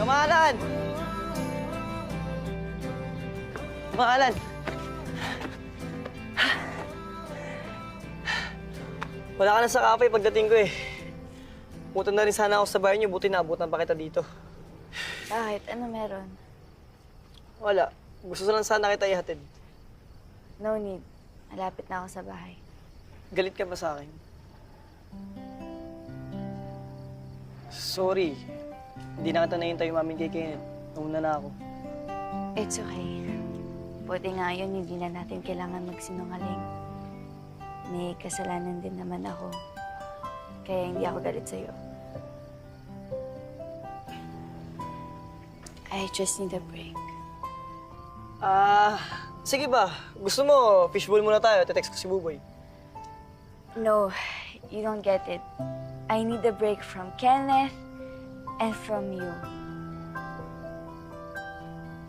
Kamahalan! Kamahalan! Wala ka na sa kape pagdating ko eh. Pumunta na rin sana ako sa bahay niyo, buti naabutan pa kita dito. Bakit? Ano meron? Wala. Gusto lang sana kita ihatid. No need. Malapit na ako sa bahay. Galit ka ba sa akin? Sorry. Hindi na kita nahintay umamin kay Kenneth. Nauna na ako. It's okay. Buti nga yun, hindi na natin kailangan magsinungaling. May kasalanan din naman ako. Kaya hindi ako galit sa'yo. I just need a break. Sige ba? Gusto mo, fishbowl muna tayo. Te-text ko si Buboy. No, you don't get it. I need a break from Kenneth and from you.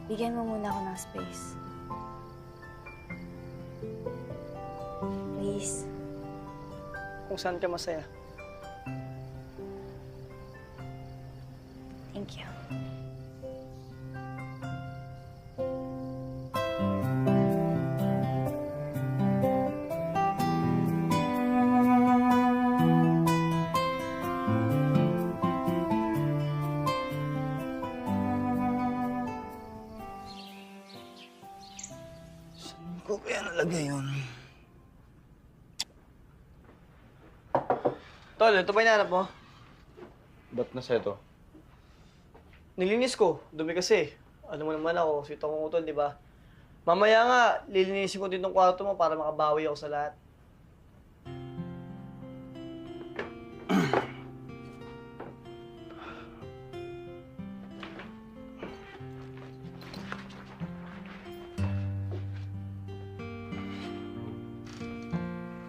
Bigyan mo muna ako ng space. Please. Kung saan ka masaya. Thank you. Saan ko kaya nalagay yun? Tol, ito ba hinahanap mo? Ba't nasa ito? Nilinis ko. Dumi kasi. Ano mo naman ako, sweet akong utol, di ba? Mamaya nga, lilinisin ko din tong kwarto mo para makabawi ako sa lahat.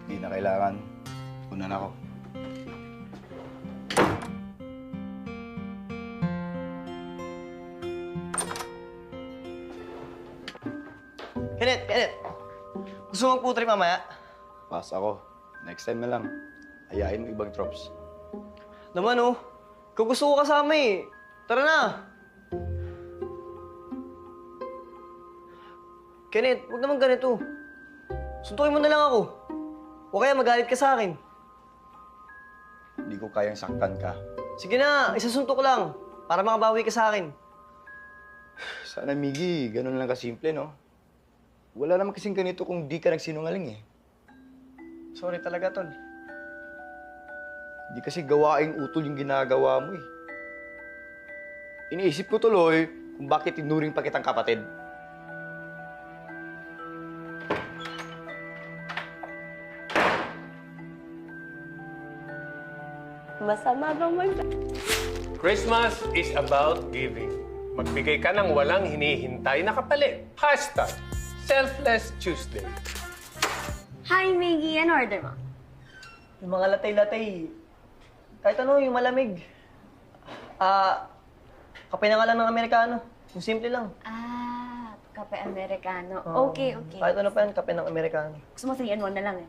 Hindi na kailangan. Una na ako. Kenneth! Gusto mo magputrip mamaya? Pass ako. Next time na lang. Hayain mo ibang tropes. Naman oh, kung gusto ko kasama eh. Tara na! Kenneth, huwag naman ganito. Suntukin mo na lang ako. O kaya magalit ka sa akin. Hindi ko kayang saktan ka. Sige na, isasuntok lang. Para makabawi ka sa akin. Sana, Miggy, ganun lang kasimple, no? Wala naman kasing ganito kung di ka nagsinungaling, eh. Sorry talaga, Tol. Di kasi gawaing utol yung ginagawa mo, eh. Iniisip ko tuloy kung bakit tinuring pa kitang kapatid. Masama bang Christmas is about giving. Magbigay ka ng walang hinihintay na kapalit. Hashtag Selfless Tuesday. Hi, Miggy. Ano order mo? Yung mga latay-latay. Kahit ano, yung malamig. Kape na nga lang ng Amerikano. Yung simple lang. Kape Americano. Oo. Okay. Kahit ano pa yan, kape ng Amerikano. Gusto mo 3-in-1 na lang eh.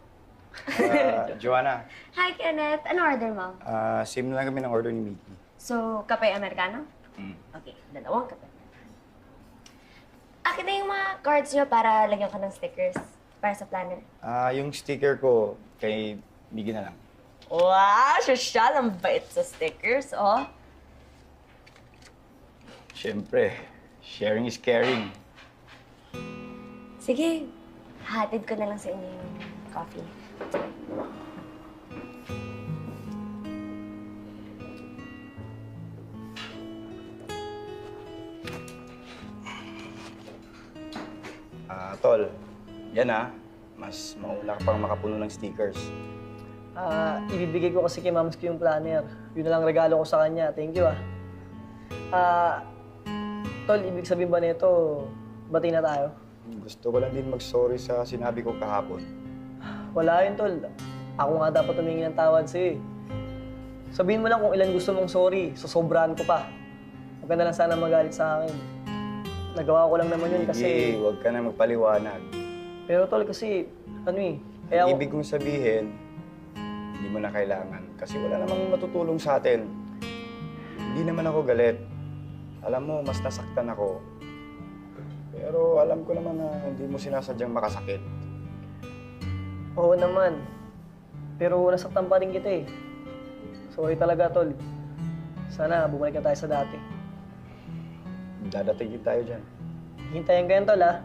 Joanna, Hi, Kenneth. Ano order mo? same na lang kami ng order ni Miggy. So, kape Americano? Okay, dalawang kape. Akin na yung mga cards nyo para lagyan ko ng stickers para sa planner. Yung sticker ko kay Miggy na lang. Wow! Sosyal! Ang bait sa stickers, oh. Siyempre, sharing is caring. Sige, hatid ko na lang sa inyo yung coffee. Tol, yan mas maula ka pang makapuno ng stickers. Ibibigay ko kasi kay Mams ko yung planner. Yun na lang regalo ko sa kanya. Thank you, Tol, ibig sabihin ba nito, bati na tayo? Gusto ko lang din mag-sorry sa sinabi ko kahapon. Wala yun, Tol. Ako nga dapat humingi ng tawad sa'yo eh. Sabihin mo lang kung ilan gusto mong sorry, sosobrahan ko pa. Huwag ka na lang sana magalit sa akin. Nagawa ko lang naman yun kasi... Sige, huwag ka na magpaliwanag. Pero Tol, kasi ano eh, kaya Ang ibig kong sabihin, hindi mo na kailangan kasi wala namang matutulong sa atin. Hindi naman ako galit. Alam mo, mas nasaktan ako. Pero alam ko naman na hindi mo sinasadyang makasakit. Oo naman. Pero nasaktan pa rin kita eh. Sorry talaga, tol. Sana bumalik na tayo sa dati. Dadating din tayo dyan. Hintayin ko yan, tol, ha?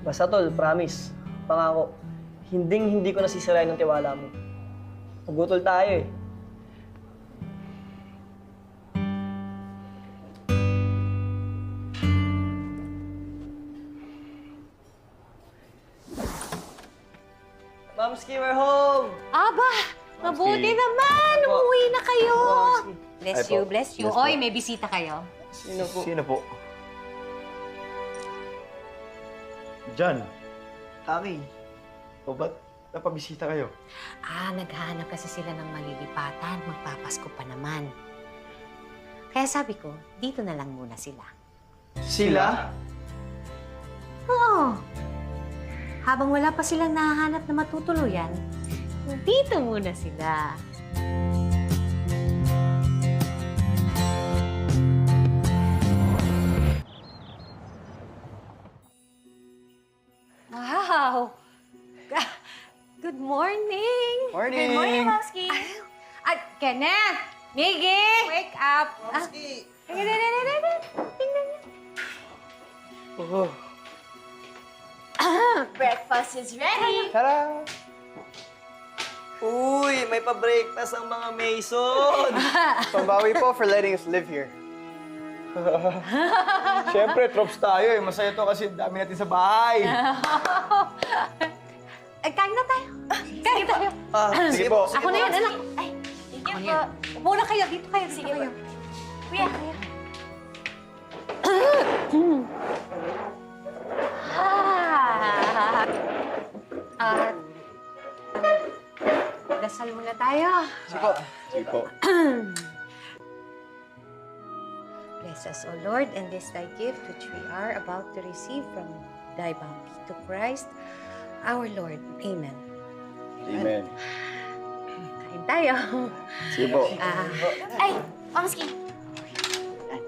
Basta, tol, promise. Pangako. Hindi ko nasisirain ng tiwala mo. Pagutol tayo eh. Mamski, we're home! Aba, mabuti naman. Opo. Umuwi na kayo. Mamski. Bless Ay you, po. bless you. Bless po. Oy, may bisita kayo. Sino po? Sino po? Jan. Kami. O ba't napabisita kayo? Naghahanap kasi sila ng malilipatan. Magpapasko pa naman. Kaya sabi ko, dito na lang muna sila. Sila? Oo. Habang wala pa silang nahahanap na matutuluyan, dito muna sila. Wow! Good morning! Morning! Good morning, Momski! Kenneth! Miggy! Wake up! Mamski! Tingnan niyo. Oh. Breakfast is ready! Tara! Uy, may pa-breakfast ang mga Mason! Pambawi po for letting us live here. Siyempre, tropes tayo eh. Masaya to kasi dami natin sa bahay. Kain na tayo. Kain tayo. Sige po. Ako na yan, anak. Ay, Thank you ako po. yan. Upo na kayo. Dito kayo. Sige kayo. Kuya, Dasal muna tayo. Sige po. Bless us, O Lord, and this thy gift which we are about to receive from thy bounty to Christ, our Lord. Amen. Amen. Kain tayo. Sige po. Ay, Momski!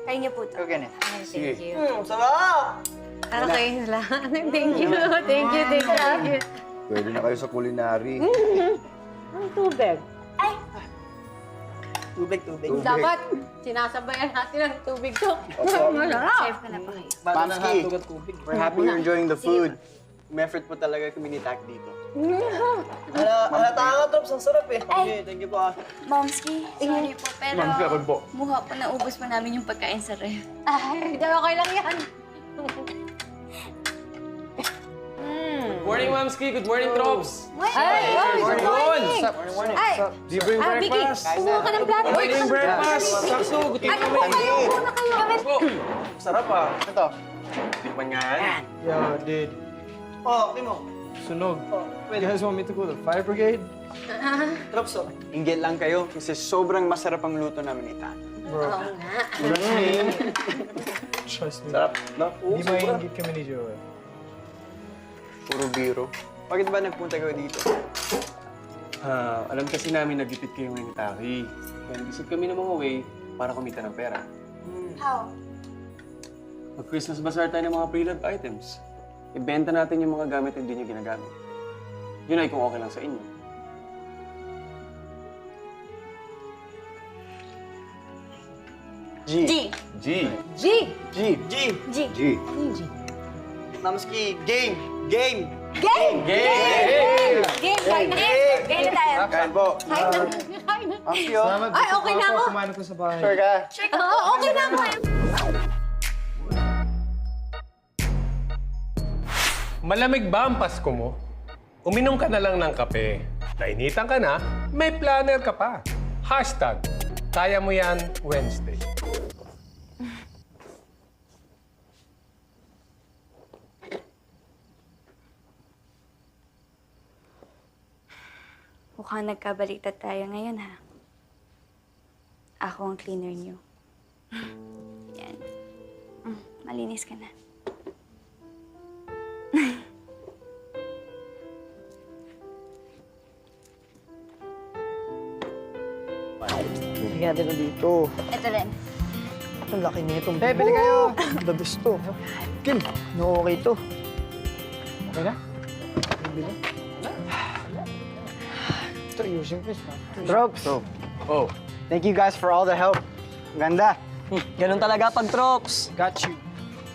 Kain niyo po ito. Ikaw, Kenneth. Thank you. Sarap! Okay lang. Thank you. Thank you. Thank you. Pwede na kayo sa culinary. Ang tubig. Ay, Tubig. Dapat sinasabayan natin ang tubig to. Opo. Masarap. serve ka na pa kayo. Bata ng Mamski. hotdog at tubig. We're happy you're enjoying the food. May effort po talaga kami ni Tak dito. Halata nga, Trops. Ang sarap eh. Ay. Thank you po ah. Momski, sorry po, pero Momski, ako po. mukha po naubos pa namin yung pagkain sa ref. Ay, okay lang yan. Morning, Mamski. Good morning, Tropes. Ay, good morning. Ay, Do you bring Vicky, breakfast? kumuha ka ng plato. Morning breakfast. Sakso, good Ay, upo kayo, upo na kayo. Sarap ah. Ito. Tikman nga yan. Yeah, dude. Oh, Timo. Sunog. Oh, You pwede. guys want me to go to the fire brigade? Trops oh. Inggit lang kayo kasi sobrang masarap ang luto namin ni Tak. Oo nga. Trust me. Sarap, no? Di mainggit kami ni Joel. Puro biro. Bakit ba nagpunta kayo dito? Alam kasi namin nagipit kayo ngayon ni Taki. Kaya nag-isip kami ng mga way para kumita ng pera. How? Mag-Christmas bazaar tayo ng mga pre-loved items. Ibenta natin yung mga gamit na hindi nyo ginagamit. Yun ay kung okay lang sa inyo. G. G. G. G. G. G. G. G. Mamski, game! Game! Game! Game! Game! Kain na. Kain na tayo. Kain po. Kain na. Kain na. Mamski oh. Ay, okay na ako. Kumain ako sa bahay. Sure ka? Oo, okay na ako. Malamig ba ang Pasko mo? Uminom ka na lang ng kape. Nainitan ka na, may planner ka pa. Hashtag, kaya mo yan Wednesday. Mukhang nagkabaliktad tayo ngayon, ha? Ako ang cleaner niyo. Yan. Malinis ka na. Sige natin na dito. Ito rin. Ang laki nito. Pili kayo. The best to. Kim, no okay to. Okay na? Ito, ayusin ko. Drops. Oh. Thank you guys for all the help. Ganda. Ganun talaga pag drops. Got you.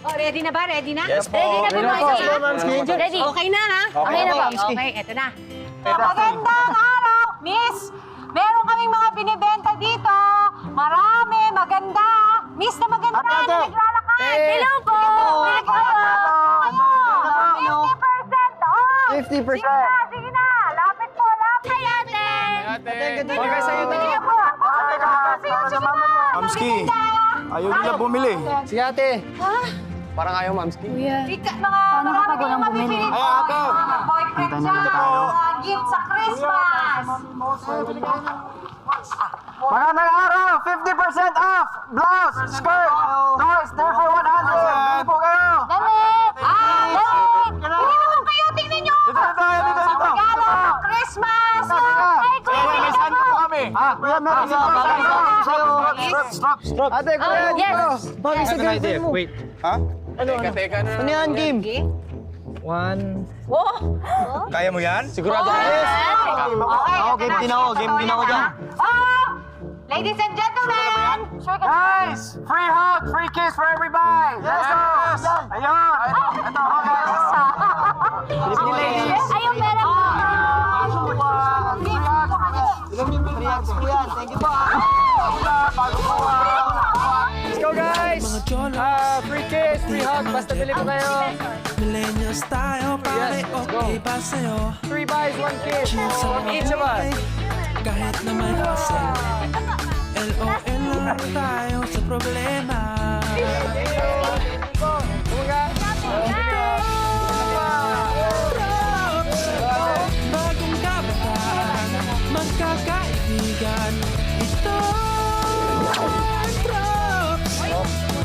Oh, ready na ba? Ready na? Yes po. Ready na ba, Mamski? Ready? Okay na, ha? Okay na ba? Okay, eto na. Magandang araw, Miss! Meron kaming mga binibenta dito. Marami, maganda. Miss na maganda na naglalakad. Hello po! Hello! 50% off! 50%. Sige na. Lapit po, lapit. Hi, ate! Bagay sa'yo to. Mamski, ayaw nila bumili. Sige ate. Parang ayaw, Mamski. Kuya, Paano kapag walang bumili? Ay, ate! Boyfriend siya. Gift sa Christmas. Magandang araw! 50% off! Blouse, skirt, toys, there for 100! Bili po kayo! Damit! Damit! Hindi naman kayo, tingnan nyo! Regalo sa Christmas! Ay, kuya, May saan po kami? Kuya, meron Stop! Ate, kuya, yes. dito! Bagay sa girlfriend mo. Wait. Ha? Teka na. Ano yan, Kim? Kaya mo yan? Sigurado ka? Game din ako dyan. Oh! Ladies and gentlemen! Guys! Free hug, free kiss for everybody! Let's go! Ayun! Ito, Ayun, meron po! Thank you po. Let's go, guys! Free kiss, free hug, basta bili ko kayo. Millennials tayo, pare, okay ba sa'yo? 3 buys, 1 kiss from each of us. Kahit na may hassle, LOL lang tayo sa problema. Bagong kabataan, magkakaibigan, ito ang Drops.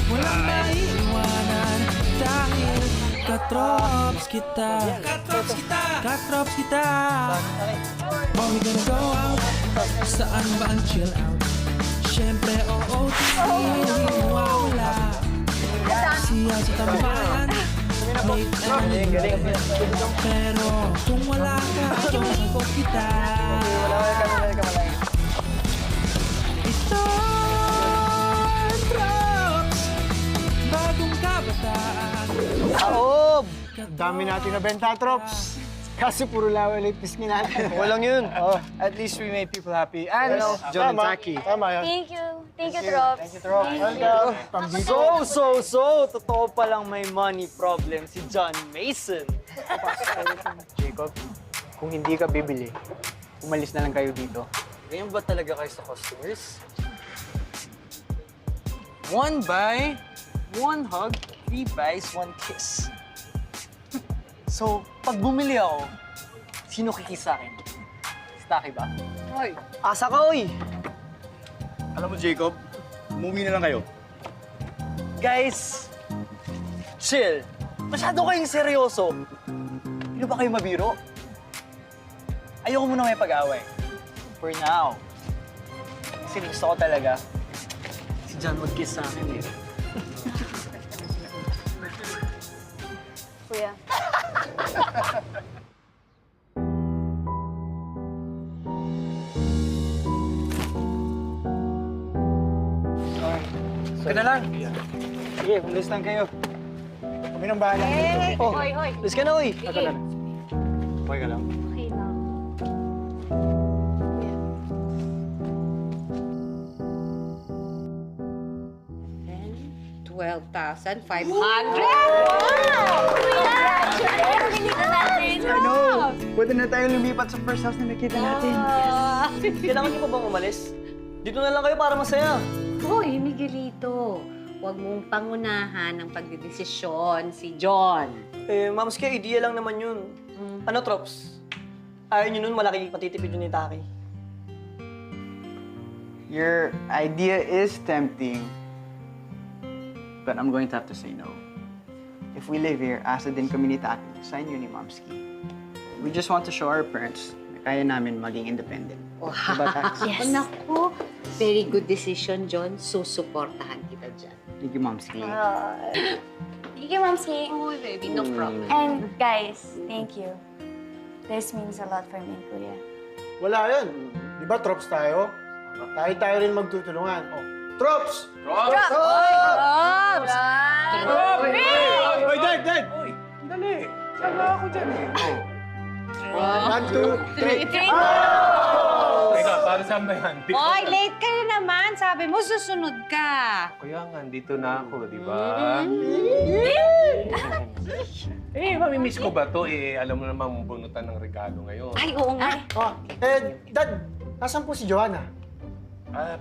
Walang maiiwanan dahil katrops kita. Katrops kita. Are we gonna go out? Saan ba ang chill out? Siyempre, OOTD, mawawala. Siya sa tambayan, may pero kung wala ka, sagot kita. Ito ang Drops, bagong kabataan. Saob! Dami natin nabenta, Trops. Kasi puro lawalay pisngi natin. Walang yun. Oh, at least we made people happy. And John and Taki. Tama yan. Thank you. Thank you, Drops. Totoo palang may money problem si John Mason. Jacob, kung hindi ka bibili, umalis na lang kayo dito. Ganyan ba talaga kayo sa customers? 1 buy, 1 hug, 3 buys, 1 kiss. So, pag bumili ako, sino kikis sa akin? Si Taki ba? Ay, asa ka, oy! Alam mo, Jacob, umuwi na lang kayo. Guys, chill. Masyado kayong seryoso. Hindi ba kayo mabiro? Ayoko muna may pag-away. For now. Kasi gusto ko talaga si John mag-kiss sa akin eh. Kuya. Ka na lang. Sige, umalis lang kayo. Kami nang bahala. Oh, let's ka na, oy! Okay ka lang. Okay lang. 12,500. Pinita natin. Ano? Pwede na tayo lumipat sa first house na nakita natin. Kailangan niyo pa bang umalis? Dito na lang kayo para masaya. Hoy, Miguelito. Huwag mong pangunahan ng pagdedesisyon si John. Eh, mamski, idea lang naman yun. Ano, Trops? Ayaw niyo nun, malaki patitipid yun ni Taki. Your idea is tempting, but I'm going to have to say no. If we live here, asa din kami ni Taki, sa inyo ni Momski. We just want to show our parents na kaya namin maging independent. Diba, Tax? Yes. Naku, Very good decision, John. Susuportahan kita dyan. Thank you, Momski. Thank you, Momski. Oh, baby, no problem. And guys, thank you. This means a lot for me, Kuya. Wala yun. Di ba, Trops tayo? Tayo rin magtutulungan. Oh. Trops! Oy, Dad! Oy, dali. Sama ako dyan eh. 1, 2, 3. Teka, para saan ba yan? Oy, late ka na naman. Sabi mo, susunod ka. Kaya nga, dito na ako, di ba? Mamimiss ko ba to? Alam mo namang bunutan ng regalo ngayon. Ay, oo nga. Oh, Dad, nasan po si Joanna?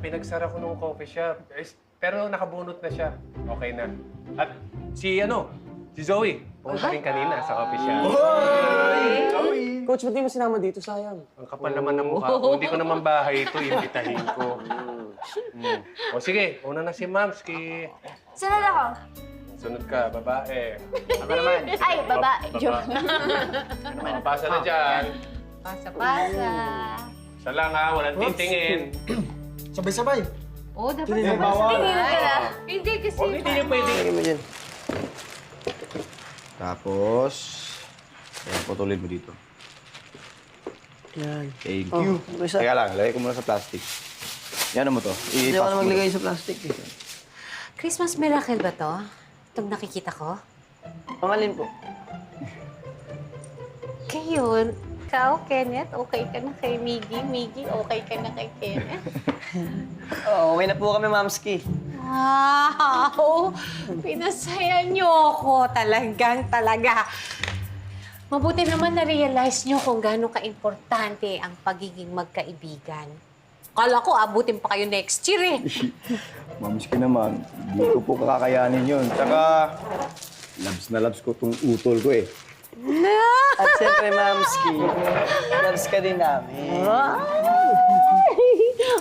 Pinagsara ko nung coffee shop. Pero nakabunot na siya. Okay na. At si Zoe. Pumunta rin kanina sa coffee shop. Coach, ba't di mo sinama dito? Sayang. Ang kapal naman ng mukha ko. Hindi ko naman bahay ito. Imbitahin ko. O sige, una na si Mamski. Sunod ako. Sunod ka, babae. Ako naman. Ay, babae. Joke. Pasa na dyan. Pasa-pasa. Isa lang ha, walang titingin. Sabay-sabay. Oo, dapat Hindi, sabay-sabay. bawal. Hindi kasi. Huwag hindi niyo pwede. Tapos, putulin mo dito. Yan. Thank you. Teka lang, lagay ko muna sa plastic. Yan mo to. Hindi ako na maglagay sa plastic eh. Christmas miracle ba to? Itong nakikita ko? Pangalin po. Kayo, ikaw, Kenneth, okay ka na kay Miggy. Miggy, okay ka na kay Kenneth. Okay na po kami, Mamski. Wow! Pinasaya niyo ako talaga. Mabuti naman na-realize niyo kung gaano ka-importante ang pagiging magkaibigan. Kala ko, abutin pa kayo next year eh. Mamski naman, hindi ko po kakakayanin yun. Tsaka, labs ko tong utol ko eh. At siyempre, Mamski, loves ka din namin.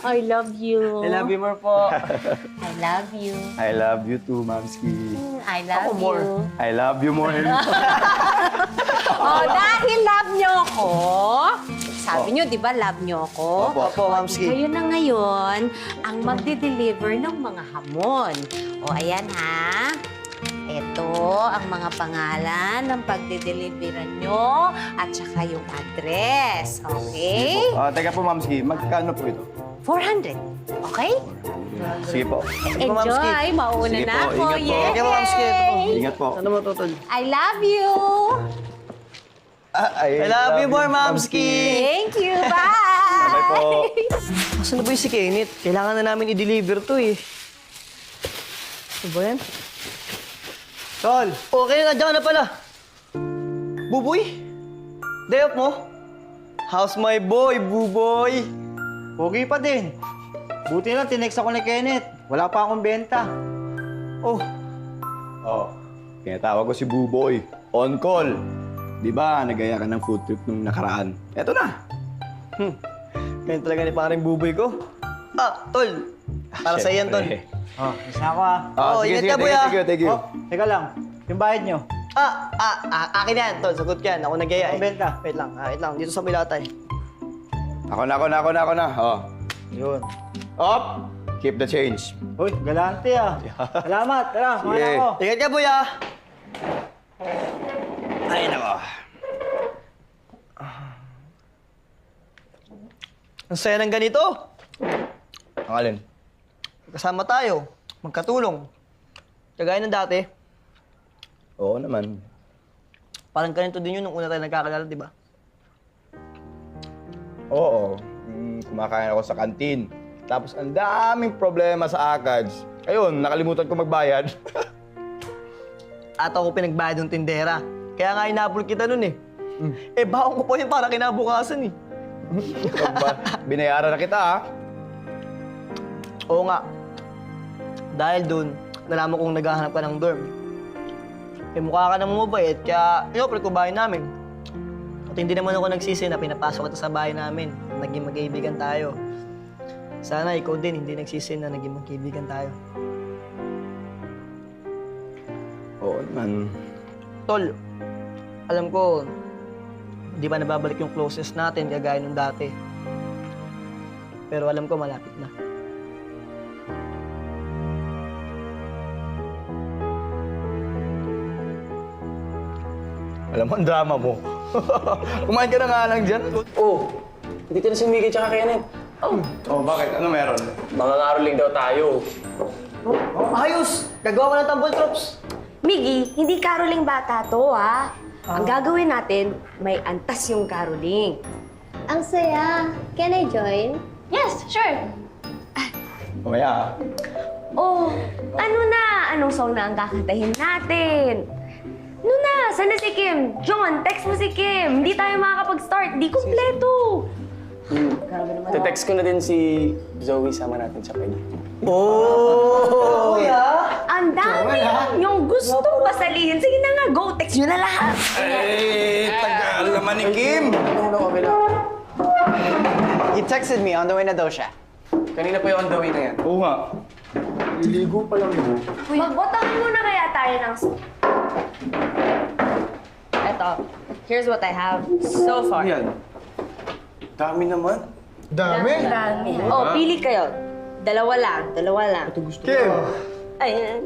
I love you. I love you more po. I love you. I love you too, Mamski. I love Ako more. you. I love you more. Oh, dahil love niyo ako, sabi niyo, di ba, love niyo ako? Opo, Mamski. Kayo na ngayon ang magde-deliver ng mga hamon. O, ayan ha. Ito ang mga pangalan ng pagde-deliveran nyo at saka yung address. Okay? Teka po, Mamski, magkano po ito? 400. Okay? Sige po. Enjoy. Mauna Sige na po, ako. ingat po. Yay! Thank you, Mamski. Ito po. Ingat po. Ano mo, Totol? I love you. I love you more, Mamski. Thank you. Bye. Bye po. Asan na ba yung si Kenneth? Kailangan na namin i-deliver to eh. Ano ba yan? Tol, Okay, nandiyan ka na pala. Buboy? Day off mo? How's my boy, Buboy? Pogi pa din. Buti lang, tinext ako ni Kenneth. Wala pa akong benta. Oh, Kaya tawag ko si Buboy. On call. Di ba, nagaya ka ng food trip nung nakaraan? Eto na. ganyan talaga ni paring Buboy ko. Tol. Para sa yan, Tol. Siyempre. Oh, isa ako ah. Ingat ka, boy, ah. Thank you. Oh, teka lang. Yung bayad nyo. Akin yan, Tol. Sagot ka yan. Ako nagaya eh. Ang benta. Wait lang. Dito sa Pilatay. Ako na. Oh. Yun. Up! Keep the change. Uy, galante ah. Salamat. Tara, Sige. kumain ako. Ingat ka, boy, ah. Ay, nako. Ang saya ng ganito. Ang alin? Kasama tayo. Magkatulong. Kagaya ng dati. Oo naman. Parang ganito din yun nung una tayo nagkakilala, di ba? Oo. Kumakain ako sa kantin. Tapos ang daming problema sa ACADS. Ayun, nakalimutan ko magbayad. At ako pinagbayad ng tindera. Kaya nga inabol kita nun eh. Baon ko po yun para kinabukasan eh. Binayaran na kita, ha? Oo nga. Dahil dun, nalaman kong naghahanap ka ng dorm. Mukha ka namang mabait, kaya inoffer ko bahay namin. At hindi naman ako nagsisi na pinapasok kita sa bahay namin. Naging magkaibigan tayo. Sana ikaw din hindi nagsisi na naging magkaibigan tayo. Oo naman. Tol, alam ko, hindi pa nababalik yung closest natin kagaya nung dati. Pero alam ko malapit na. Alam mo, ang drama mo. Kumain ka na nga lang dyan. Oh, dito na si Miggy tsaka Kenneth. Oh, bakit? Ano meron? Mga ngaroling daw tayo. Ayos! Gagawa ko ng tambol, Trops. Miggy, hindi caroling bata to, ha? Ang gagawin natin, may antas yung caroling. Ang saya. Can I join? Yes, sure. Mamaya. Oh, ano na? Anong song na ang kakantahin natin? Ano na? Sana si Kim? John, text mo si Kim. Hindi tayo makakapag-start. Di kumpleto. Te-text ko na din si Zoe, sama natin siya pwede. Oh! Ang dami yung gustong pasalihin. Sige na nga, go. Text nyo na lahat. Eh, tagal naman ni Kim. Okay lang. He texted me on the way na daw siya. Kanina pa yung on the way na yan. Oo nga. Liligo pa lang yun. Magbotahan muna kaya tayo ng... Eto, here's what I have so far. Yan. Dami naman. Dami. Oh, pili kayo. Dalawa lang. Kim! Ayan.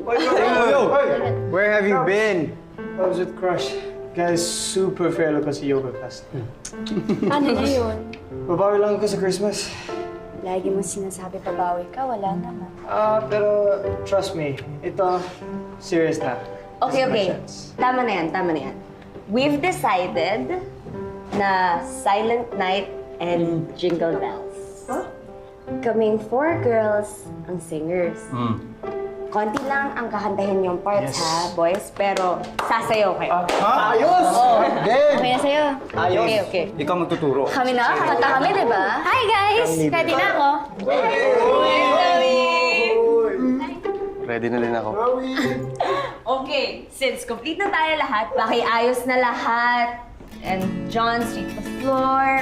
Where have you been? I was with Crush. Guys, super fellow ko si yoga class. Ano na yun? Babawi lang ako sa Christmas. Lagi mo sinasabi pabawi ka, wala naman. Pero trust me, ito, serious na. Okay. Tama na yan. We've decided na Silent Night and Jingle Bells. Kaming 4 girls ang singers. Konti lang ang kakantahin yung parts, ha, boys? Pero sasayaw kayo. Ayos! Okay na sa'yo. Okay. Ikaw magtuturo. Kami na, kakanta kami, di ba? Hi guys! Ready na ako. Ready na din ako. Okay, since complete na tayo lahat, pakiayos na lahat. And John, sweep the floor,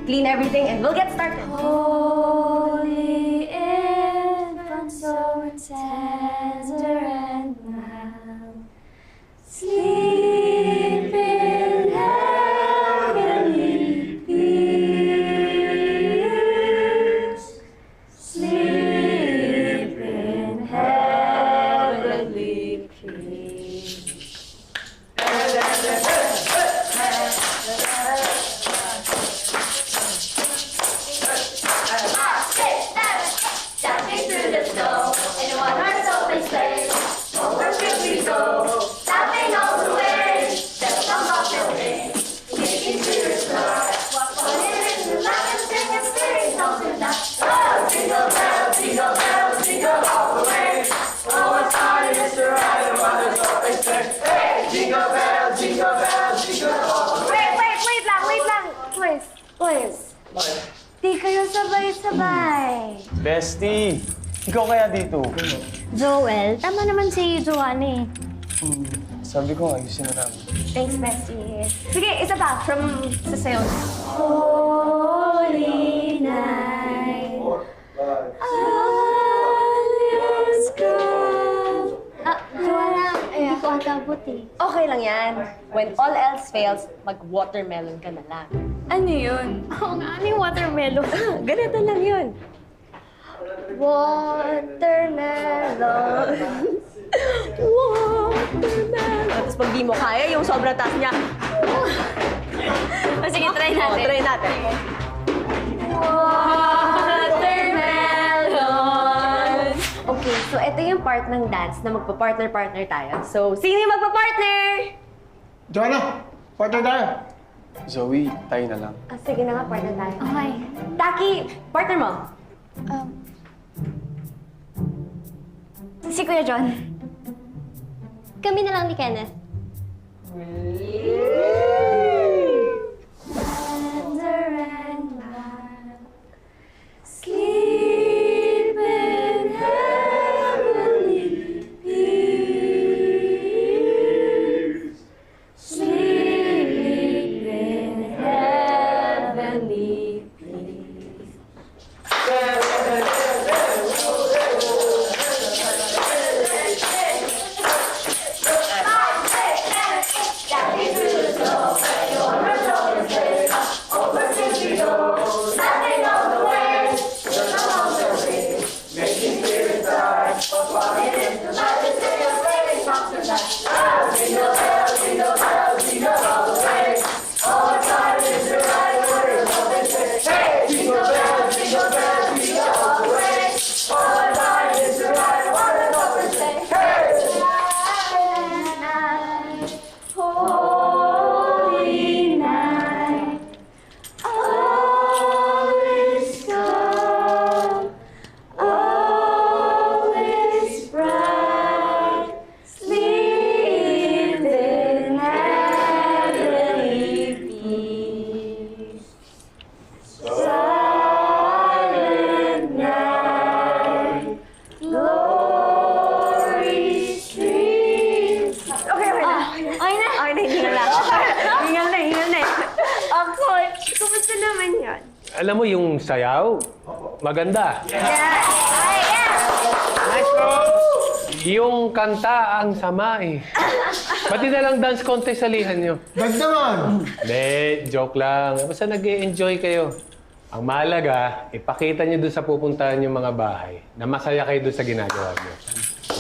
clean everything, and we'll get started. Holy infant, so tender and mild, sleep in heavenly peace. Sleep in heavenly peace. Jumping through the snow in a one-horse open sleigh. Over fields we go, laughing all the way. Just come off the way, kicking through the snow. Walk on in the laugh and sing and scary songs and laugh. Oh, jingle bells, jingle all the way. Oh, what fun it is to ride a one-horse open sleigh. Hey, jingle bells, jingle all the way. Wait lang. Please. Di kayo sabay-sabay. Bestie! Ikaw kaya dito? Joel, tama naman si Joanne eh. Sabi ko, ayusin na namin. Thanks, bestie. Sige, isa pa from sasayaw. Holy night, all is good. Joanna, hindi ko atabot eh. Okay lang yan. When all else fails, mag-watermelon ka na lang. Ano yun? Oo nga, ano yung watermelon? Ganito lang yun. Watermelon. Watermelon. Tapos pag di mo kaya, yung sobrang taas niya. Sige, try natin. Try natin. Watermelon. Okay, so ito yung part ng dance na magpa-partner-partner tayo. So, sino yung magpa-partner? Joanna, partner tayo. Zoe, tayo na lang. Ah, sige na nga, partner tayo. Okay. Taki, partner mo. Si Kuya John. Kami na lang ni Kenneth. Tender and mild, sleep in heavenly peace. Sleep in heavenly peace. Jumping through the snow Alam mo yung sayaw? Maganda. Yung kanta ang sama eh. Pati na lang dance contest salihan nyo. Naman! Hindi, joke lang. Basta nag-e-enjoy kayo. Ang mahalaga, ipakita nyo doon sa pupuntahan yung mga bahay na masaya kayo doon sa ginagawa nyo.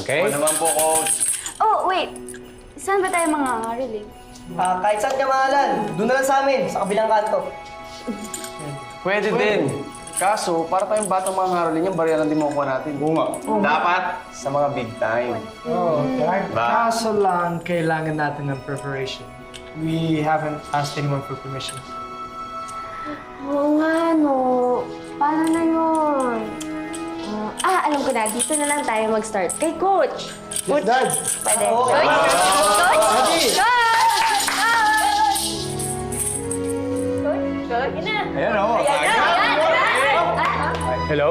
Okay? Oo naman po, Coach. Oh, wait. Saan ba tayo mga relief? Kahit saan ka mahalan, doon na lang sa amin, sa kabilang kanto. Pwede din. Kaso, para tayong batang mga harolin yung barya lang din makukuha natin. Dapat sa mga big time. Kaso lang, kailangan natin ng preparation. We haven't asked anyone for permission. Oo nga, no. Paano na yun? Alam ko na. Dito na lang tayo mag-start. Kay Coach. Yes, Dad! Pwede. Okay. Coach! Ayan o. Hello?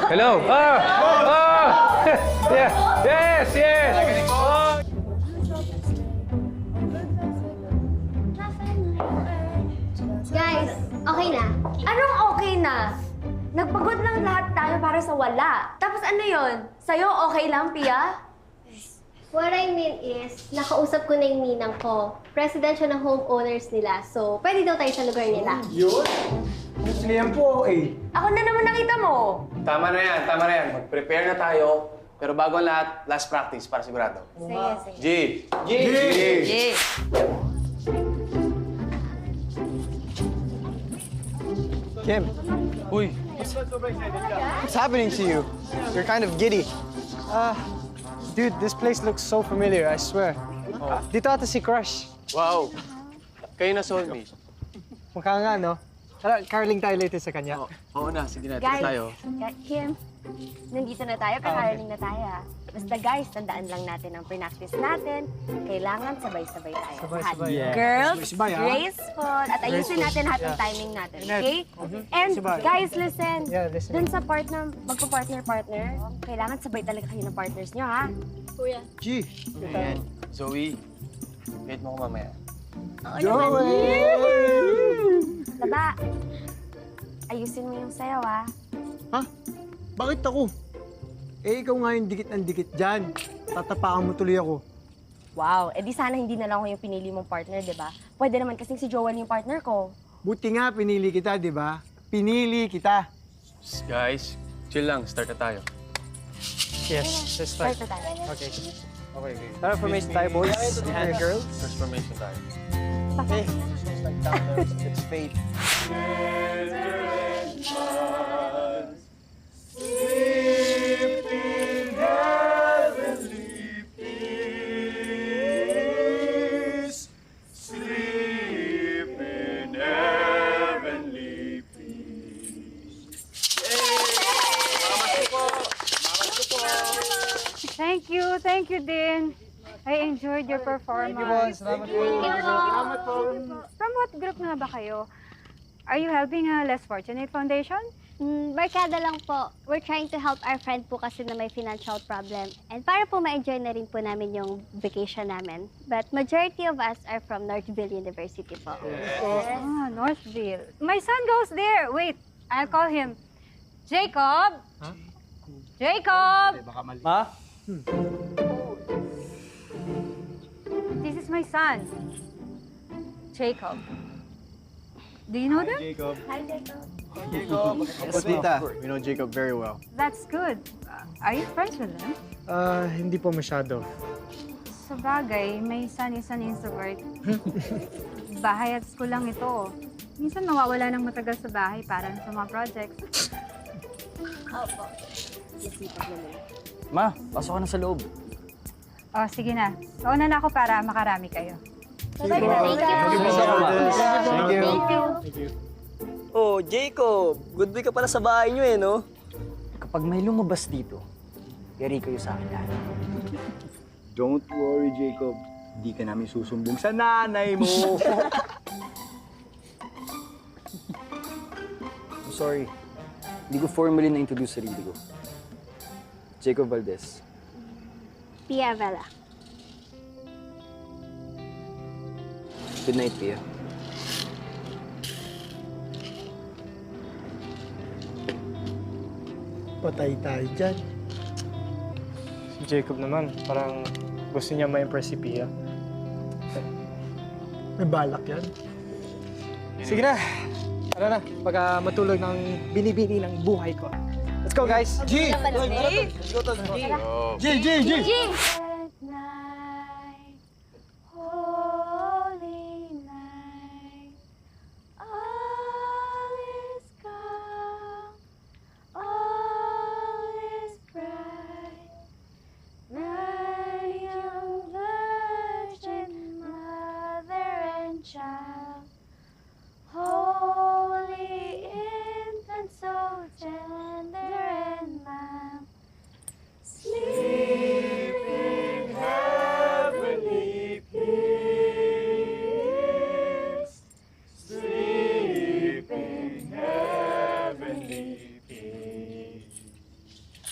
Hello? Yeah. Yes, yes! Oh. Guys, okay na. Anong okay na? Nagpagod lang lahat tayo para sa wala. Tapos ano yon? Sa'yo okay lang, Pia? What I mean is, nakausap ko na yung ninang ko. President siya ng homeowners nila. So, pwede daw tayo sa lugar nila. Yun? Gusto niyan po eh. Ako na naman nakita mo. Tama na yan, tama na yan. Mag-prepare na tayo. Pero bago ang lahat, last practice para sigurado. Sige. G! Kim, Uy, what's happening to you? You're kind of giddy. Dude, this place looks so familiar, I swear. Dito ata si Crush. wow. Kayo na soulmate. Mukha nga, no? Tara, caroling tayo later sa kanya. Oo na, sige na. Guys, Tayo. Kim, nandito na tayo, kakaroling na tayo. Basta guys, tandaan lang natin ang pre-practice natin. Kailangan sabay-sabay tayo. Sabay-sabay. Lahat. Girls, Sabay-sabay, ha? graceful. At ayusin natin lahat ng timing natin, okay? And Sabay. guys, listen. Yeah, listen. Dun sa part na magpa-partner-partner, kailangan sabay talaga kayo ng partners nyo, ha? Kuya. G. Ayan. Zoe, wait mo ko mamaya. Laba, ayusin mo yung sayaw, ha? Ha? Bakit ako? Eh, ikaw nga yung dikit ng dikit dyan. Tatapakan mo tuloy ako. Wow, edi sana hindi na lang ako yung pinili mong partner, di ba? Pwede naman kasing si Joel yung partner ko. Buti nga, pinili kita, di ba? Pinili kita. Guys, chill lang. Start na tayo. Yes, let's start. Start na tayo. Okay. Okay. Tara, formation tayo, boys and girls. First formation tayo. It's fate. Thank you din. I enjoyed your performance. Salamat po. From what group nga ba kayo? Are you helping a Less Fortunate Foundation? Barkada lang po. We're trying to help our friend po kasi na may financial problem. And para po ma-enjoy na rin po namin yung vacation namin. But majority of us are from Northville University po. Ah, Northville. My son goes there. Wait, I'll call him. Jacob? Huh? Jacob! Ma? This is my son. Jacob. Do you know them? Jacob. Hi, Jacob. Yes, tita. We know Jacob very well. That's good. Are you friends with them? Hindi po masyado. Sa bagay, may son is an introvert. Bahay at school lang ito. Minsan nawawala ng matagal sa bahay para sa mga projects. Opo. Nasipag naman. Ma, pasok ka na sa loob. Oh, sige na. Mauna na ako para makarami kayo. Thank you. Thank you. Oh, Jacob, good boy ka pala sa bahay niyo no? Kapag may lumabas dito, yari kayo sa akin lahat. Don't worry, Jacob. Di ka namin susumbong sa nanay mo. I'm sorry. Hindi ko formally na-introduce sarili ko. Jacob Valdez. Pia Vela. Good night, Pia. Patay tayo dyan. Si Jacob naman, parang gusto niya ma-impress si Pia. May balak yan. Sige na. Ano na, pagka matulog ng binibini ng buhay ko. Let's go, guys! G! Let's go, tol. G! Holy night, all is calm, all is bright. The young virgin, mother and child, holy infant, so tender and mild, sleeping heavenly peace, sleeping heavenly peace.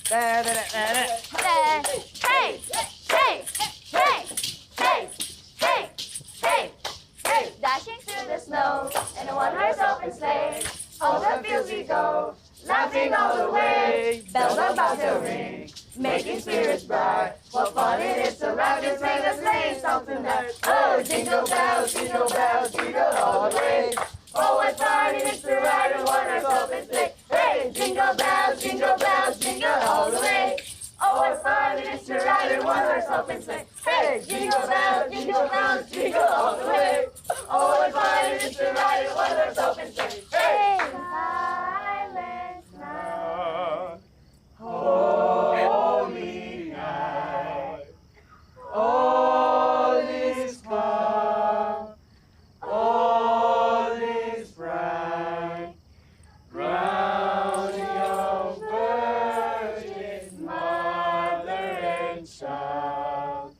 Da, da, da, da, da. Hey, hey, hey, hey, hey, hey, hey, hey, dashing through the snow in a one-horse open sleigh. All the fields we go, laughing all the way. Bells are about to ring, making spirits bright. What fun it is to ride and sing a sleigh song tonight. Oh, jingle bells, jingle all the way. Oh, what fun it is to ride a one-horse open sleigh. Hey, jingle bells, jingle all the way. Oh, what fun it is to ride in one-horse open sleigh. Hey, jingle bells, jingle all the way. Oh, what fun it is to ride in one-horse open sleigh. Hey, silent night, holy night, all is calm, all is bright. Round young virgin, mother and child,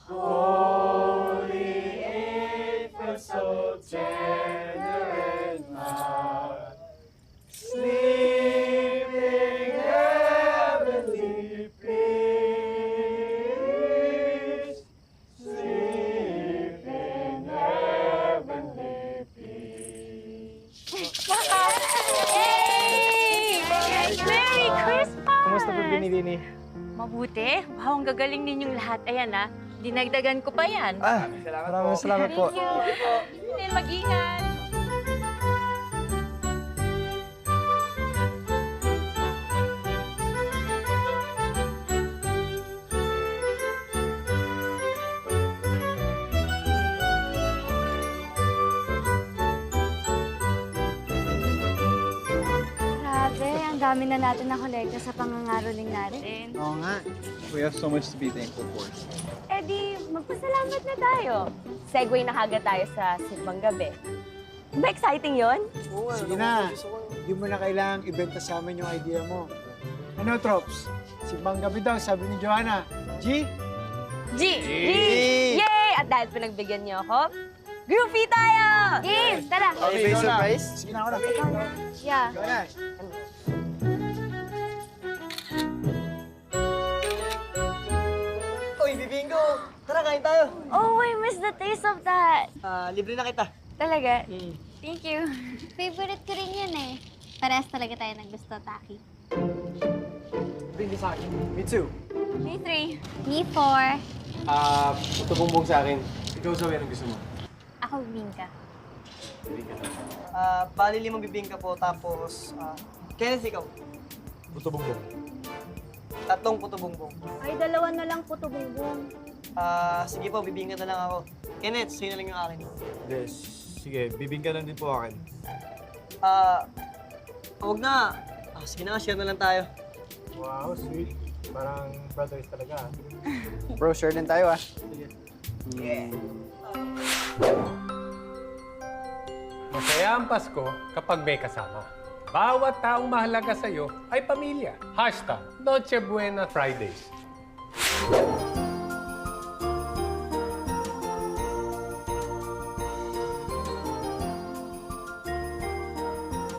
holy infant, so tender and mild, sleeping heavenly peace, sleeping heavenly peace. Yay! Merry Christmas! Kumusta po binibini? Mabuti. Wow, ang gagaling ninyong lahat. Ayan ah, dinagdagan ko pa yan. Maraming salamat po. Then mag-ingat. Grabe, ang dami na natin nakolekta sa pangangaroling natin. Oo nga. We have so much to be thankful for. Eh di, magpasalamat na tayo. Segway na kagad tayo sa Simbang Gabi. Ba exciting yon? Sige na. Hindi mo na kailangang ibenta sa amin yung idea mo. Ano, Trops? Simbang gabi daw, sabi ni Joanna. G? G! Yay! At dahil pinagbigyan niyo ako, groupie tayo! Game! Tara! Okay, surprise? Sige na ako na. Yeah. Joanna. Uy, bibinggo! Tara, kain tayo. Oh, I miss the taste of that. Libre na kita. Talaga? Thank you. Favorite ko rin yun eh. Parehas talaga tayo ng gusto, Taki. Bring sa akin. Me too. Me 3. Me 4. Ito bumbong sa akin. Ikaw, Zoe, anong gusto mo? Ako, Binka. Bali 5 bibingka po, tapos... Kenneth, ikaw. Puto bumbong. 3 puto bongbong. Ay, 2 na lang puto bongbong. Sige po, bibingka na lang ako. Kenneth, sa'yo na lang yung akin. Yes. Sige, bibingka lang din po akin. Huwag na. Sige na, share na lang tayo. Wow, sweet. Parang brothers talaga. Bro, share din tayo ah. Masaya ang Pasko kapag may kasama. Bawat taong mahalaga sa'yo ay pamilya. Hashtag Noche Buena Fridays.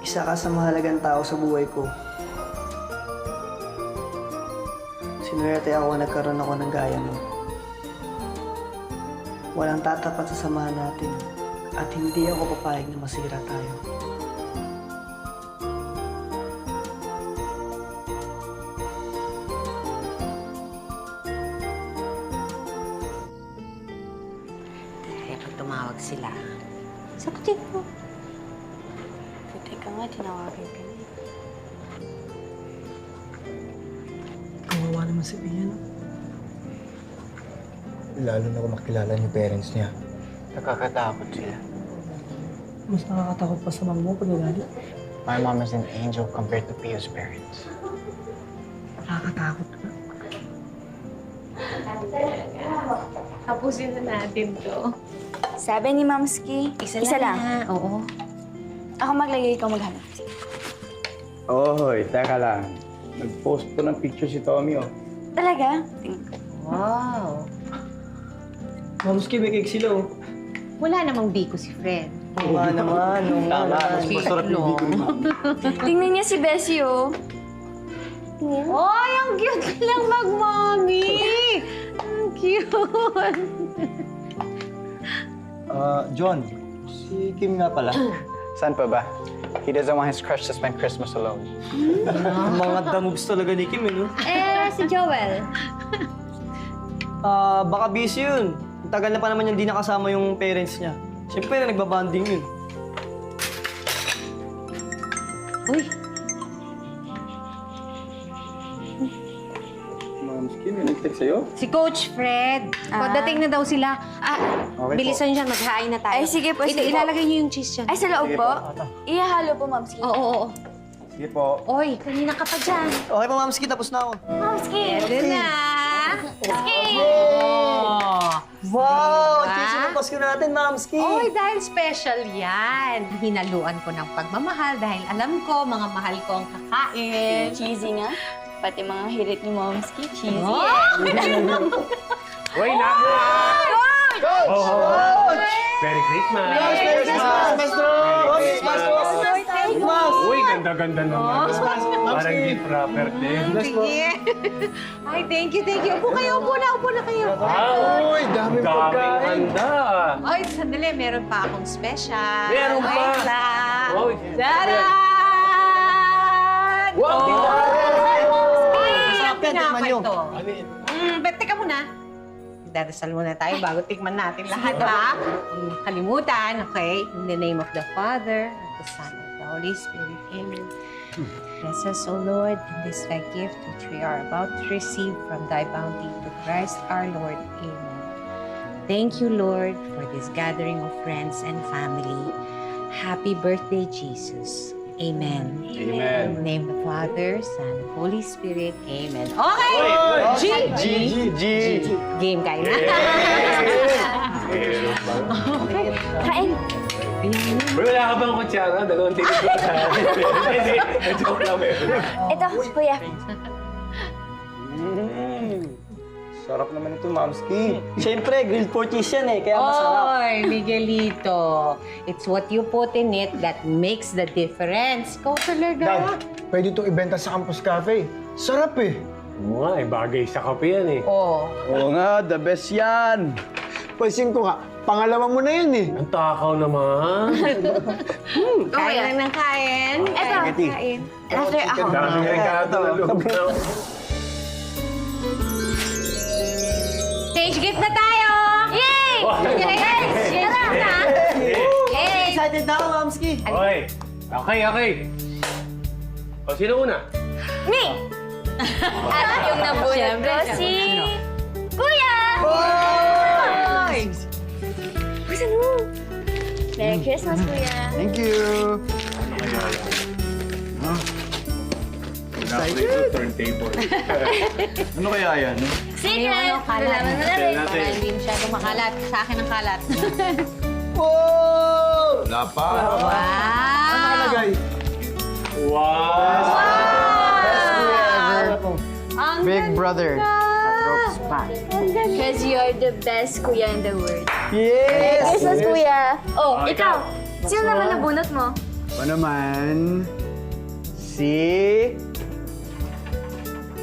Isa ka sa mahalagang tao sa buhay ko. Sinuwerte ako na nagkaroon ako ng gaya mo. Walang tatapat sa samahan natin at hindi ako papayag na masira tayo. sila. Sagutin mo. Teka nga, tinawagan ka na. Kawawa naman si Ian. Lalo na kung makilala niyo parents niya. Nakakatakot sila. Mas nakakatakot pa sa mama mo pag nagalit. My mom is an angel compared to Pio's parents. Nakakatakot ka. Tapusin na natin to. Sabi ni Mamski, isa lang. Oo. Ako maglagay, ikaw maghanap. Oy, teka lang. Nag-post po ng picture si Tommy, oh. Talaga? Wow. Mamski, may cake sila, oh. Wala namang biko si Fred. Oo nga naman, oo nga naman. Masarap yung biko ni Ma'am. Tingnan niya si Bessie, oh. Ay, ang cute lang mag-mommy! Ang cute! John, si Kim nga pala. Saan pa ba? He doesn't want his crush to spend Christmas alone. Ang mga damogs talaga ni Kim, eh, no? Si Joel. Baka busy yun. Ang tagal na pa naman yung di nakasama yung parents niya. Siyempre, nagbabanding yun. Uy, Mamski, may nag-text sa'yo? si Coach Fred. Pagdating na daw sila. Okay Bilisan siya, maghain na tayo. Ay, sige po, sige po. Ilalagay niyo yung cheese dyan. Ay, sa loob Sige po? po. Ihahalo po, Mamski. Oo. Sige po. Oy, kanina ka pa dyan. Okay pa, Mamski, tapos na ako. Mamski! Ito na. Wow! Diba? Cheesy ng Pasko natin, Mamski! Oy, dahil special yan. Hinaluan ko ng pagmamahal dahil alam ko, mga mahal ko ang kakain. Cheesy nga. Pati mga hirit ni Momski, cheesy Oh! Uy, naku! Merry Christmas! Merry Christmas, Maestro! Merry Christmas! Uy, ganda-ganda naman. Parang gift wrapper din. Sige. Ay, thank you, thank you. Upo kayo, upo na kayo. Wow! Uy, daming Daming pagkain. handa. Ay, sandali, meron pa akong special. Meron pa? Wait lang. Uy. Taran! Wow! Ang tinapay nyo. to. Bet, teka muna. Darasal muna tayo bago tikman natin lahat, ha? Huwag niyo kalimutan, okay? In the name of the Father, of the Son, of the Holy Spirit. Amen. Bless us, O Lord, in this thy gift which we are about to receive from thy bounty through Christ our Lord. Amen. Thank you, Lord, for this gathering of friends and family. Happy birthday, Jesus. Amen. Amen. In the name of the Father, Son, Holy Spirit. Amen. Okay! G! Game kayo na. Okay. Kain! Uy, wala ka bang kutsara? Dalawang tinipid sa akin. Hindi, joke lang eh. Ito, kuya. Sarap naman ito, Mamski. Siyempre, grilled pork cheese yan, eh. Kaya masarap. Oy, Miguelito. It's what you put in it that makes the difference. Ikaw talaga. Dad, pwede itong ibenta sa Campus Cafe. Sarap eh. Oo nga, bagay sa kape yan eh. Oh. Oo nga, the best yan. Pansin ko nga, pangalawa mo na yan eh. Ang takaw naman. Kain lang ng kain. Ito, kain. After ako. Dami nga rin katulog. Stage gift na tayo! Yay! Yay! Stage gift na! Yay! Excited na ako, Mamski! Oy, okay. O, sino una? Me! At yung nabunod ko si... Kuya! Oy! Pusan mo! Merry Christmas, Kuya! Thank you. Turntable. Ano kaya yan? Secret! Kalat. Lalaman mo na rin. Para hindi masyadong makalat. Sa akin ang kalat. Wow! Wala pa. Wow! Ano nakalagay? Wow! Ang Big ganda! brother. Because you're the best kuya in the world. Yes! Merry Christmas, Kuya! Oh, Oh, ikaw! Sino naman nabunot mo? Ako naman, si...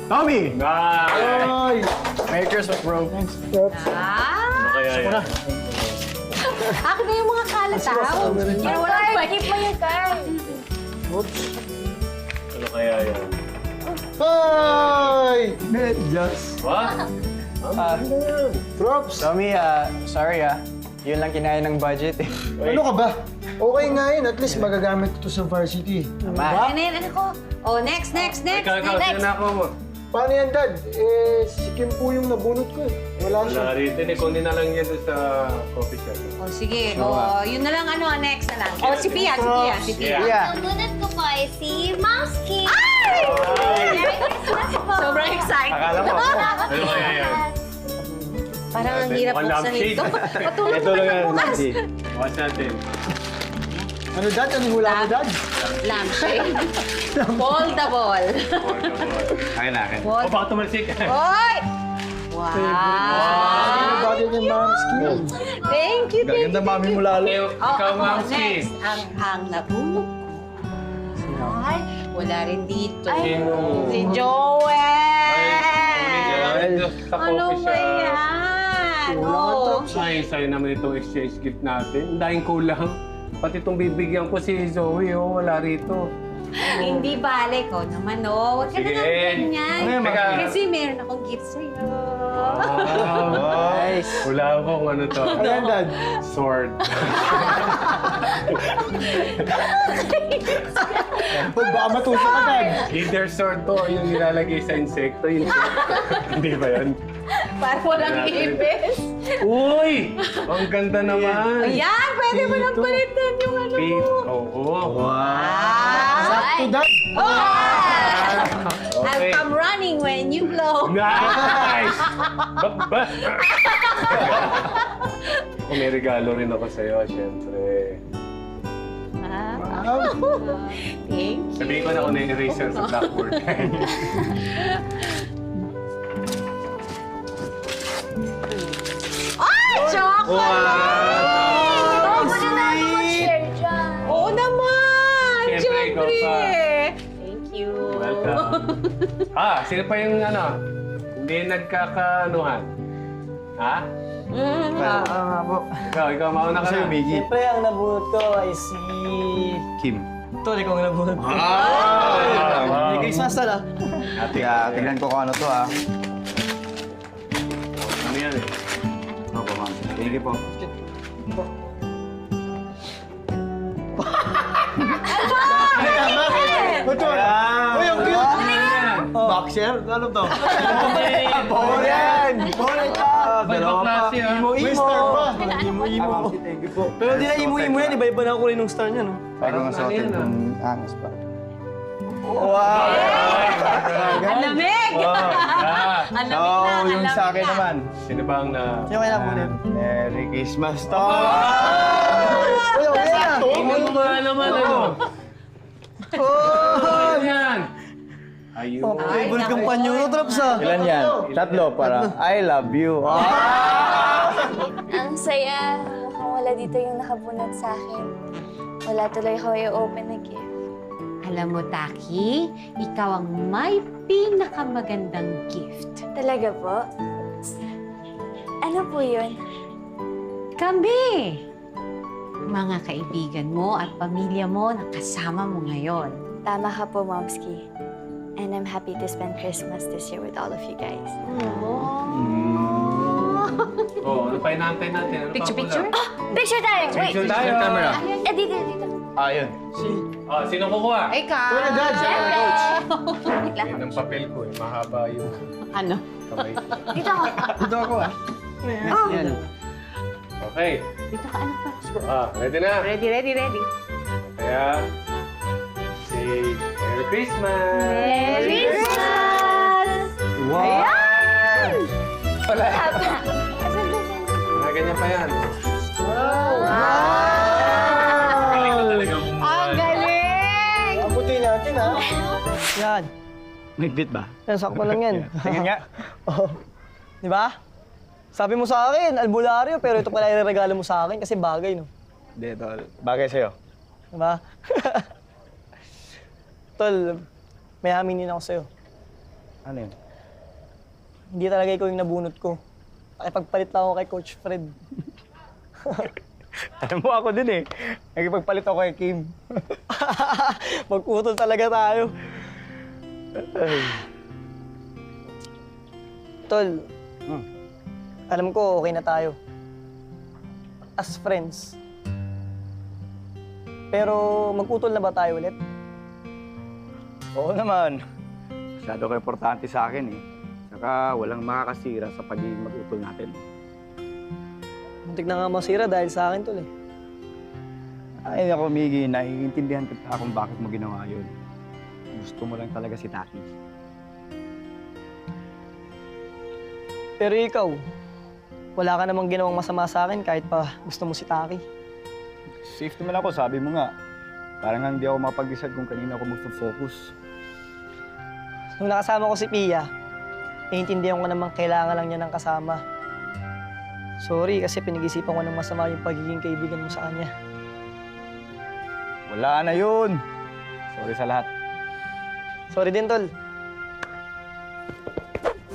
Tommy! Ay! Merry Christmas, bro. Ah! Kaya yan. Akin na yung mga kalat, ha? Pero wala Card! pa. Keep mo yung card! Ano kaya yan? Ay! Medyas. What? Props. Tommy, sorry Yun lang kinaya ng budget eh. Ano ka ba? Okay nga yun. At least magagamit ko to sa varsity. Tama. Ano yun, ano ko? Oh, next. Ikaw, sino na ako mo? Paano yan, Dad? Si Kim po yung nabunot ko eh. Wala siya. Wala rito, kunin na lang yan doon sa coffee shop. Oh, sige. Oh, yun na lang, next na lang. Oh, si Pia. Yeah. Ang bunot ko po ay si Momski. Ay! Sobrang excited. Akala mo. Ano kaya yan? Parang ang hirap Mukhang buksan lampshade. ito. Patulog Ito pa lang na yan, bukas. Nancy. Bukas natin. Ano, Dad? Anong hula mo, Dad? Lampshade. Foldable. Akin na, akin. O, baka tumalsik. Hoy! Wow! Ano bagay niya, Momski? Thank you. Gaganda mami mo lalo. Ikaw, Mamski. Next, ang nabulok ko. Ay, wala rin dito. Sino? Si Joel! Sa Ano coffee ba shop. yan? Oh. Ay, sa'yo naman itong exchange gift natin. Ang daing kulang. Pati itong bibigyan ko si Zoe, wala rito. Hindi bale ko naman, oh. Huwag ka na Sige. lang ganyan. Ano yan, Maka? Kasi meron akong gift sa'yo. Nice. Wala ko kung ano to. Ayan, Dad. Sword. Huwag baka matusok ka, Dad. Either sword to o yung nilalagay sa insekto. Yung Hindi ba yan? Parang walang ibis. Uy! Ang ganda naman. Ayan, pwede mo nang palitan yung ano Pete. mo. Oo. Sakto, Dad. I'll Okay. come running when you blow. Nice! Ba? Kung may regalo rin ako sa'yo, syempre. Thank you. Sabihin ko na kung na-eraser sa blackboard. Ay, chocolate! Oo naman! Siyempre, ikaw pa. Thank you. Welcome. Sino pa yung hindi nagkakaanuhan? Ha? nga po. Ikaw, mauna ka na. Miggy. Siyempre, ang nabunot ko ay si... Kim. Tol, ikaw ang nabunot ko. Ah! May Christmas na lang. Tignan ko kung ano to, ah. Ano yan eh? Opo, ma'am. Thank you po. Ito, uy, ang cute. Boxer? Ano to? Boyan! Boyan ka. Ibang klase ah. May star pa. Imo. Thank you po. Pero di na imo-imo yan, iba-iba na ako rin ng star niya, no? Ay, kung sa hotel, Ano yan, kung angas pa. Wow! Ang lamig! Ang lamig na, ang yung lamig sa akin na. naman. Sino ba ang na... Sino kaya nabunot? Merry Christmas to! Uy, okay na. Tingnan mo nga naman ano. Ano yan? Ayun. Favorite kang panyo, no, Traps, ah. Ilan yan? Tatlo para. I love you. Ang saya. Mukhang wala dito yung nakabunot sa akin. Wala tuloy ako i-open na gift. Alam mo, Taki, ikaw ang may pinakamagandang gift. Talaga po? Ano po yun? Kami! Mga kaibigan mo at pamilya mo na kasama mo ngayon. Tama ka po, Momski. And I'm happy to spend Christmas this year with all of you guys. Oh, ano pa inaantay natin? Ano Picture? Ah! Picture tayo! Wait! Picture tayo. Camera. Dito. Ayun. Sino kukuha? Ikaw! Ito na, Dad. Wait lang. Yan ang papel ko eh. Mahaba yung Ano? kamay ko. Dito ako. Dito ako, ah. Yan. Okay. Dito ka, anak pa. Ready na? Ready. Kaya, say Merry Christmas! Merry Christmas! Wow! Wala. Ganyan pa yan. Galing ko talaga bumuhay. Ang galing! Abuti natin, ha? Yan. May bit ba? Yan, sakto lang yan. Tingnan nga. Oh. Di ba? Sabi mo sa akin, albularyo, pero ito pala yung regalo mo sa akin kasi bagay, no? Hindi, tol. Bagay sa'yo. Di ba? Tol, may aminin ako sa'yo. Ano yun? Hindi talaga ikaw yung nabunot ko. Nakipagpalit lang ako kay Coach Fred. Alam mo ako din eh. Nagipagpalit ako kay Kim. Magkutol talaga tayo. Tol, alam ko okay na tayo. as friends. Pero mag-utol na ba tayo ulit? Oo naman. Masyado ka importante sa akin eh. Saka walang makakasira sa pagiging mag-utol natin. Muntik na nga masira dahil sa akin, tol eh. Ay ako, Miggy, naiintindihan kita kung bakit mo ginawa yun. Gusto mo lang talaga si Taki. Pero ikaw, wala ka namang ginawang masama sa akin kahit pa gusto mo si Taki. Safe naman ako, sabi mo nga. Parang hindi ako mapag-decide kung kanina ako magpo-focus. Nung nakasama ko si Pia, naiintindihan ko namang kailangan lang niya ng kasama. Sorry kasi pinag-isipan ko ng masama yung pagiging kaibigan mo sa kanya. Wala na yun. Sorry sa lahat. Sorry din, tol.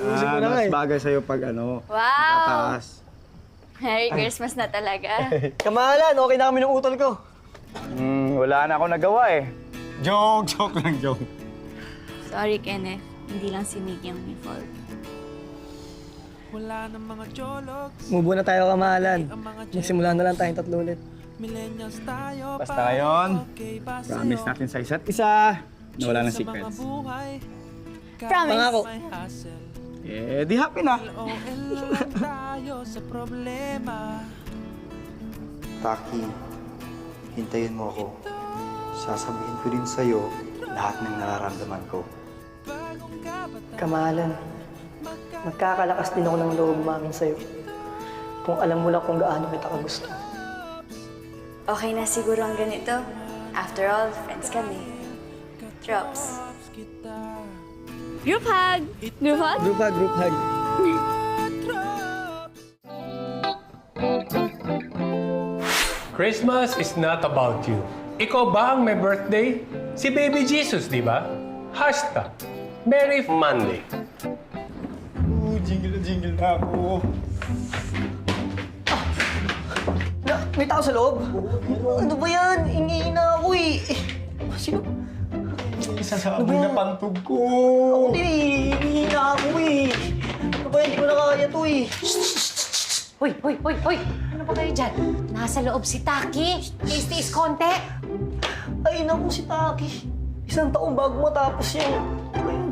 Inisip ko na nga Mas eh. bagay sa'yo pag Wow! nakataas. Merry Christmas na talaga. Kamahalan, okay na kami ng utol ko. Wala na ako nagawa eh. Joke lang, joke. Sorry, Kenneth. Hindi lang si Miggy ang may fault. Wala ng mga jologs. Mubo na tayo, kamahalan. Magsimula na lang tayong tatlo ulit. Millennials tayo. Basta ngayon, promise natin sa isa't isa na wala ng secrets. Promise. Pangako. Eh, di happy na. Tayo sa problema. Taki, hintayin mo ako. Sasabihin ko din sa'yo lahat ng nararamdaman ko. Kamahalan, magkakalakas din ako ng loob umamin sa'yo. Kung alam mo lang kung gaano kita kagusto. Okay na siguro ang ganito. After all, friends kami. Drops. Group hug! Group hug? Group hug, group hug. Christmas is not about you. Ikaw ba ang may birthday? Si Baby Jesus, di ba? Hashtag Merry Monday. Jingle na ako. May tao sa loob? Ano ba yan? Ingay na ako eh. Sino? Isasabog na pantog ko. Ako din eh. Ingay na ako eh. Ano ba yan? Hindi ko na kaya to eh. Hoy! Ano ba kayo dyan? Nasa loob si Taki. Tiis-tiis konti. Ay, naku si Taki. Isang taong bago matapos yan. Ano ba yun?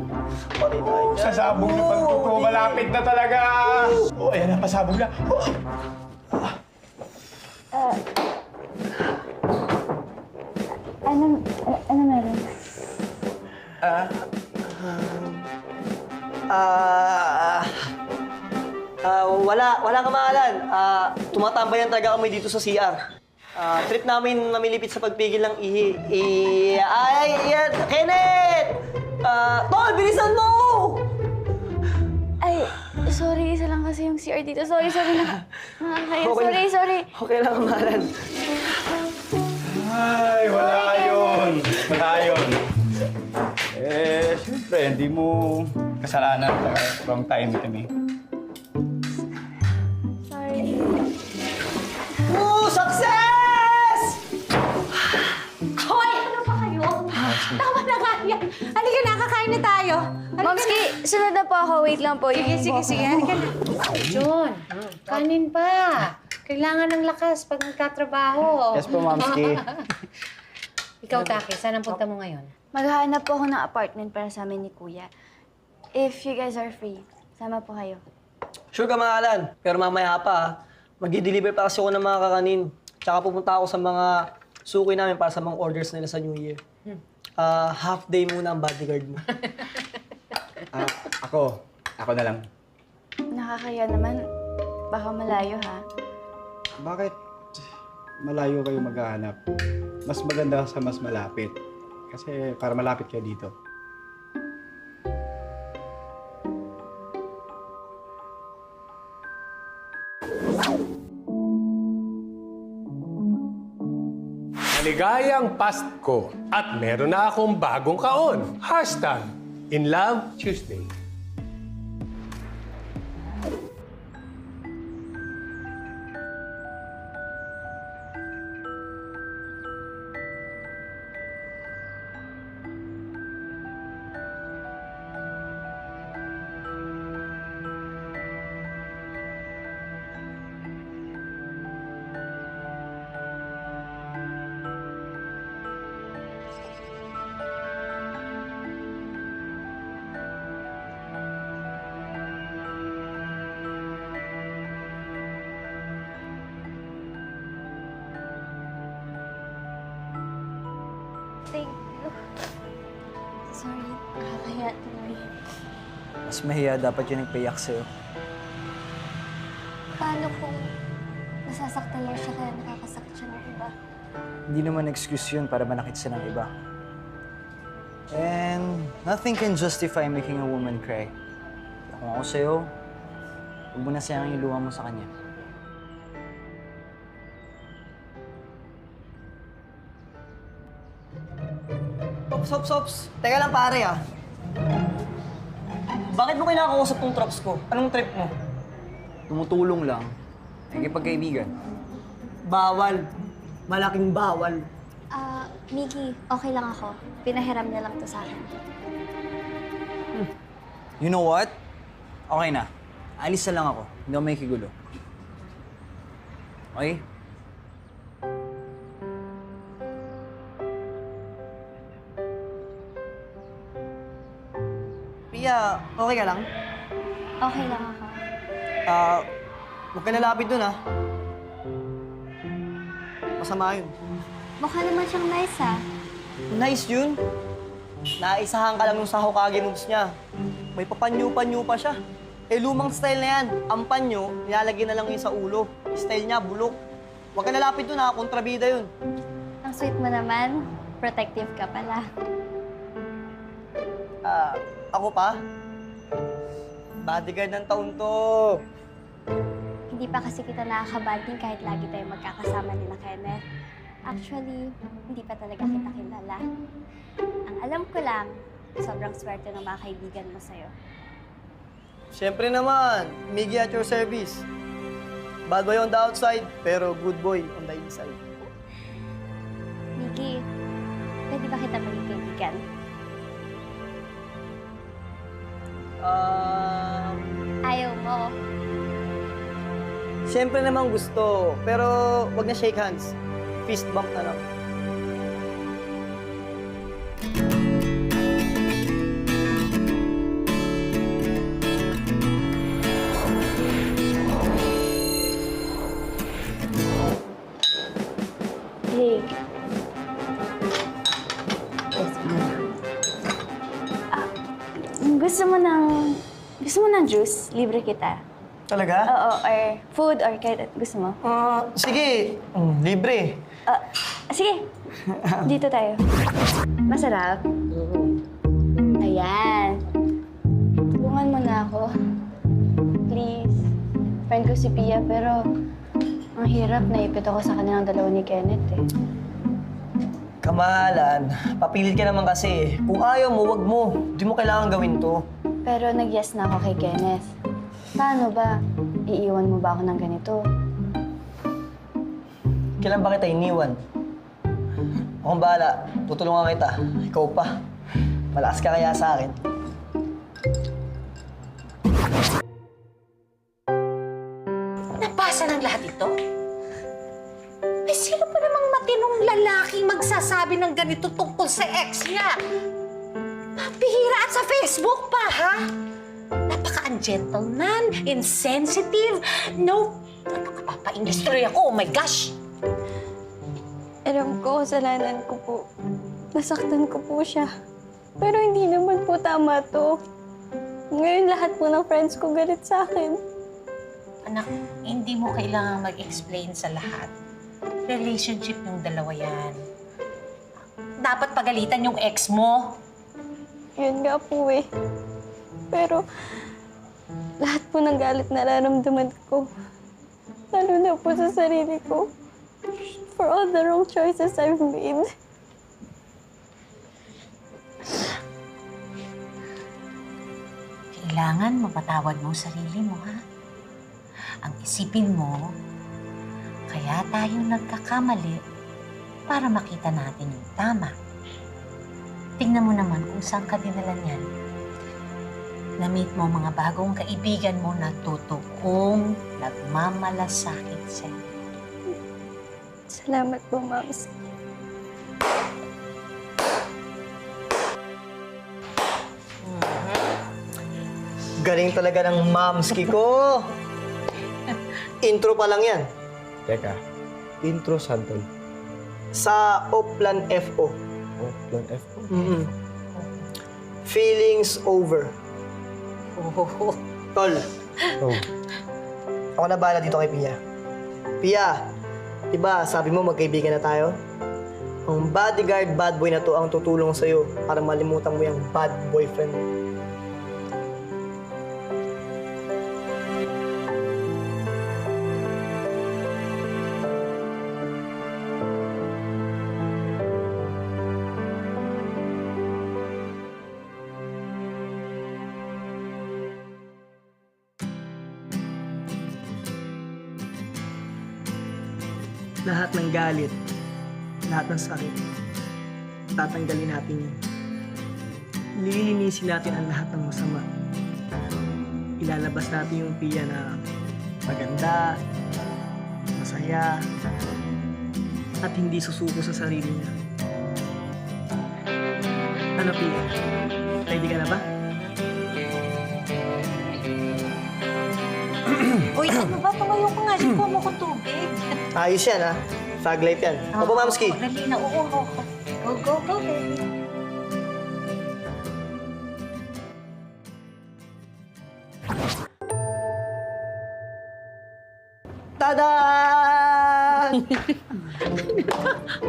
Pari tayo dyan. Sasabog na pantog ko. Malapit na talaga. Oh, ayan na, pasabog na. Ano meron? Wala kamahalan. Tumatambayan talaga kami dito sa CR. Trip namin mamilipit sa pagpigil ng ihi. Yan! Kenneth! Tol, bilisan mo! Ay, sorry. Isa lang kasi yung CR dito. Sorry na. Okay Sorry. Okay lang, kamahalan. Ay, wala yun. Eh, syempre, hindi mo kasalanan. Wrong time kami. Sorry. Success! Hoy! Ano ba kayo? Tama na nga yan. Halika na, kakain na tayo. Momski, sunod na po ako. Wait lang po. Sige. Halika na. John, kanin pa. Kailangan ng lakas pag nagkatrabaho. Yes po, Momski. Ikaw, Taki, saan ang punta mo ngayon? Maghahanap po ako ng apartment para sa amin ni Kuya. If you guys are free, sama po kayo. Sure, kamahalan. Pero mamaya pa, mag-deliver pa kasi ako ng mga kakanin. Tsaka pupunta ako sa mga suki namin para sa mga orders nila sa New Year. Half day muna ang bodyguard mo. Ako na lang. Nakakaya naman. Baka malayo, ha? Bakit malayo kayo maghahanap? Mas maganda sa mas malapit. Kasi para malapit kayo dito. Maligayang Pasko at meron na akong bagong kaon. Hashtag In Love Tuesday. Mas mahiya dapat yung nagpayak sa'yo. Paano kung nasasaktan lang siya kaya nakakasakit siya ng iba? Hindi naman excuse yun para manakit siya ng iba. And nothing can justify making a woman cry. Kung ako sa'yo, huwag mo na sayang yung luha mo sa kanya. Sops. Teka lang pare ah. Bakit mo kinakausap tong trops ko? Anong trip mo? Tumutulong lang. Nakikipagkaibigan. Bawal. Malaking bawal. Miggy, okay lang ako. Pinahiram niya lang to sa akin. You know what? Okay na. Alis na lang ako. Hindi ako may kigulo. Okay? Pia, okay ka lang? Okay lang ako. Huwag ka nalapit dun ah. Masama yun. Mukha naman siyang nice ah. Nice yun. Naisahan ka lang nung sa Hokage moves niya. May papanyo-panyo pa siya. Eh, lumang style na yan. Ang panyo, nilalagyan na lang yun sa ulo. Style niya, bulok. Huwag ka nalapit dun ha, kontrabida yun. Ang sweet mo naman. Protective ka pala. Ako pa? Bodyguard ng taon to. Hindi pa kasi kita nakakabanding kahit lagi tayong magkakasama nila Kenneth. Actually, hindi pa talaga kita kilala. Ang alam ko lang, sobrang swerte ng mga kaibigan mo sa'yo. Siyempre naman, Miggy at your service. Bad boy on the outside, pero good boy on the inside. Miggy, pwede ba kita maging kaibigan? Ayaw mo. Siyempre naman gusto, pero wag na shake hands. Fist bump na lang. Hey. Gusto mo ng juice? Libre kita. Talaga? Oo, or food, or kahit gusto mo. Sige, libre. Sige, dito tayo. Masarap? Ayan. Tulungan mo na ako. Please. Friend ko si Pia, pero ang hirap, naipit ako sa kanilang dalawa ni Kenneth eh. Kamahalan, papilit ka naman kasi. Kung ayaw mo, wag mo. Di mo kailangan gawin to. Pero nag-yes na ako kay Kenneth. Paano ba? Iiwan mo ba ako ng ganito? Kailan ba kita iniwan? Akong bahala. Tutulungan kita. Ikaw pa. Malakas ka kaya sa akin. Nabasa ng lahat ito? Eh, sino pa namang matinong lalaking magsasabi ng ganito tungkol sa ex niya? Napihira at sa Facebook pa, ha? Napaka-ungentleman, insensitive, no... Napaka-papa-industry ako, oh my gosh! Alam ko, kasalanan ko po. Nasaktan ko po siya. Pero hindi naman po tama to. Ngayon lahat po ng friends ko galit sa akin. Anak, hindi mo kailangang mag-explain sa lahat. Relationship yung dalawa yan. Dapat pagalitan yung ex mo. Yun nga po eh. Pero lahat po ng galit na nararamdaman ko. Lalo na po sa sarili ko. For all the wrong choices I've made. Kailangan mapatawad mo sarili mo, ha? Ang isipin mo, kaya tayo nagkakamali para makita natin yung tama. Tingnan mo naman kung saan ka dinala niyan. Na-meet mo mga bagong kaibigan mo na totoong nagmamalasakit sa'yo. Salamat po, Moms. Galing talaga ng mamski ko. Intro pa lang yan. Teka, intro saan tol? Sa Oplan FO. Oplan FO? Feelings over. Oh. Tol, ako na bahala dito kay Pia. Pia, diba sabi mo magkaibigan na tayo? Ang bodyguard bad boy na to ang tutulong sa'yo para malimutan mo yung bad boyfriend mo. Lahat ng galit, lahat ng sakit, tatanggalin natin yan. Lilinisin natin ang lahat ng masama. Ilalabas natin yung Pia na maganda, masaya, at hindi susuko sa sarili niya. Ano, Pia? Ready ka na ba? Uy, ano ba? Tumayo ka nga. Sipo mo ko tubig. Ayos yan, ha? Fag life yan. Opo, Mamski. Dali na. Oo. Go, baby. Tada!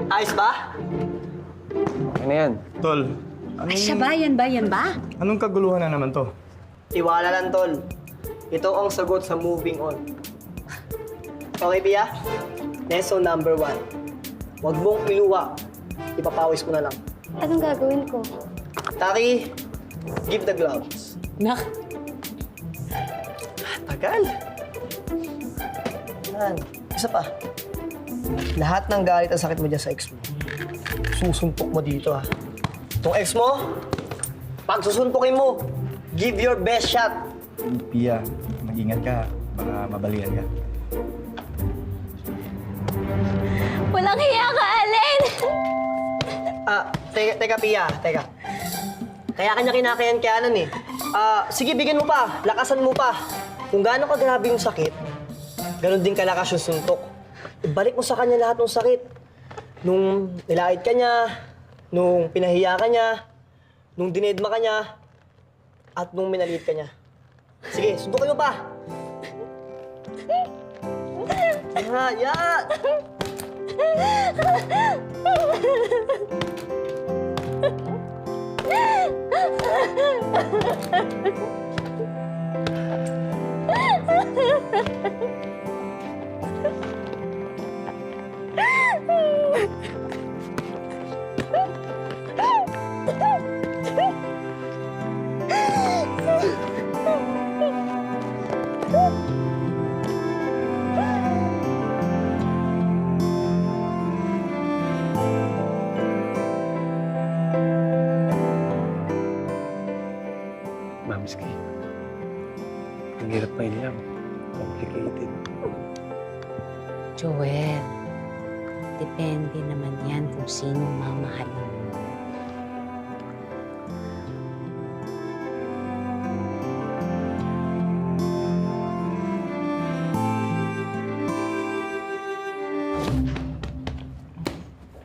Ayos ba? Ano yan? Tol, Ay, siya ba? Yan ba? anong kaguluhan na naman to? Tiwala lang, Tol. Ito ang sagot sa moving on. Okay, Pia? Lesson number 1. Huwag mong iluwa. Ipapawis ko na lang. Anong gagawin ko? Taki, give the gloves. Nak. Tagal. Yan. Isa pa. Lahat ng galit ang sakit mo dyan sa ex mo. Susuntok mo dito, ha. Itong ex mo, pag susuntokin mo, give your best shot. Pia, mag-ingat ka. Baka mabalian ka. Walang hiya ka, Allen! Teka, Pia. Teka. Kaya kanya kinakayan-kayanan eh. Sige, bigyan mo pa. Lakasan mo pa. Kung gaano ka grabe yung sakit, ganun din kalakas yung suntok. Ibalik mo sa kanya lahat ng sakit. Nung nilait ka niya, nung pinahiya ka niya, nung dinedma ka niya, at nung minaliit ka niya. Sige, suntukin mo pa. Yan! Mamski. Ang hirap pa yun lang. Complicated. Joel, depende naman yan kung sino mamahalin mo.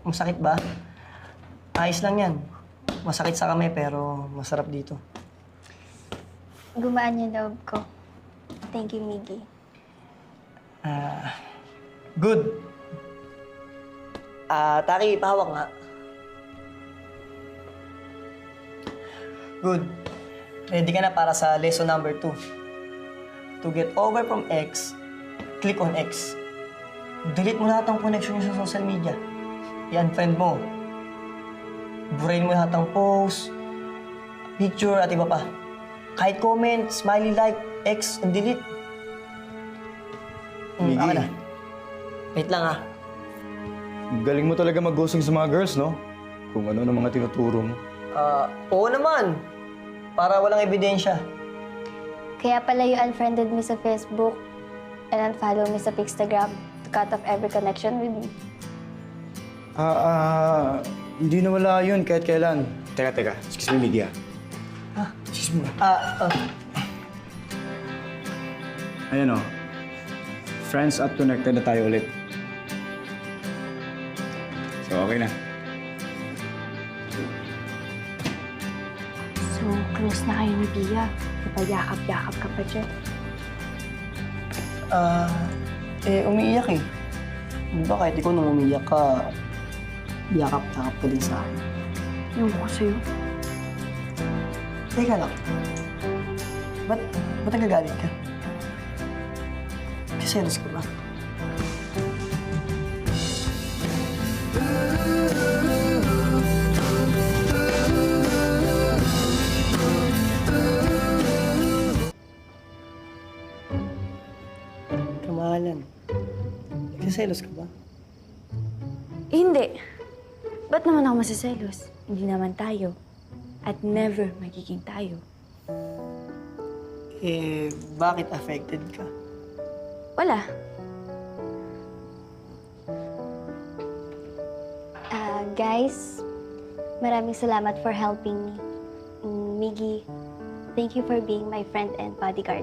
Masakit ba? Ayos lang yan. Masakit sa kamay pero masarap dito. Gumaan yung loob ko. Thank you, Miggy. Good. Taki, pahawak nga. Good. Ready ka na para sa lesson number 2. To get over from X, click on X. Delete mo lahat ng connection niyo sa social media. I-unfriend mo. Burahin mo lahat ng post, picture, at iba pa. Kahit comment, smiley like, X, and delete. Miggy. Okay na. Wait lang, ha. Galing mo talaga mag-ghosting sa mga girls, no? Kung ano ng mga tinuturo mo. Oo naman. Para walang ebidensya. Kaya pala you unfriended me sa Facebook and unfollow me sa Instagram to cut off every connection with me. Hindi na wala yun kahit kailan. Teka. Excuse me, Miggy, Excuse me. Ayan o. Friends at connected na tayo ulit. So, okay na. So close na kayo ni Pia. Napayakap-yakap ka pa dyan. Umiiyak eh. Di ba kahit ikaw nung umiiyak ka, yakap-yakap ka din sa akin. Yung ko sa'yo. Teka lang. Ba't nagagalit ka? Kiselos ka ba? Kamahalan. Nagsiselos ka ba? Hindi. Ba't naman ako masiselos? Hindi naman tayo. At never magiging tayo. Bakit affected ka? Wala. Guys, maraming salamat for helping me. Miggy, thank you for being my friend and bodyguard.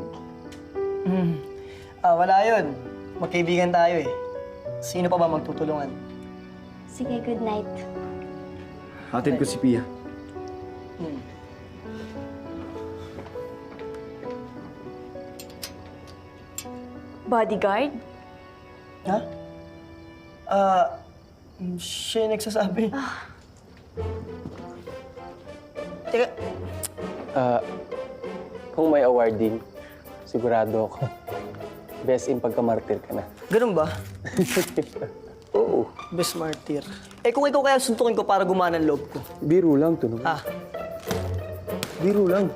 Wala yun. Magkaibigan tayo eh. Sino pa ba magtutulungan? Sige, good night. Hatid ko si Pia. Bodyguard? Ha? Siya yung nagsasabi. Teka, Kung may awarding, sigurado ako. Best in pagkamartir ka na. ganun ba? Oo. Best martyr. Kung ikaw kaya suntukin ko para gumana ang loob ko. Biro lang to, no? Biro lang.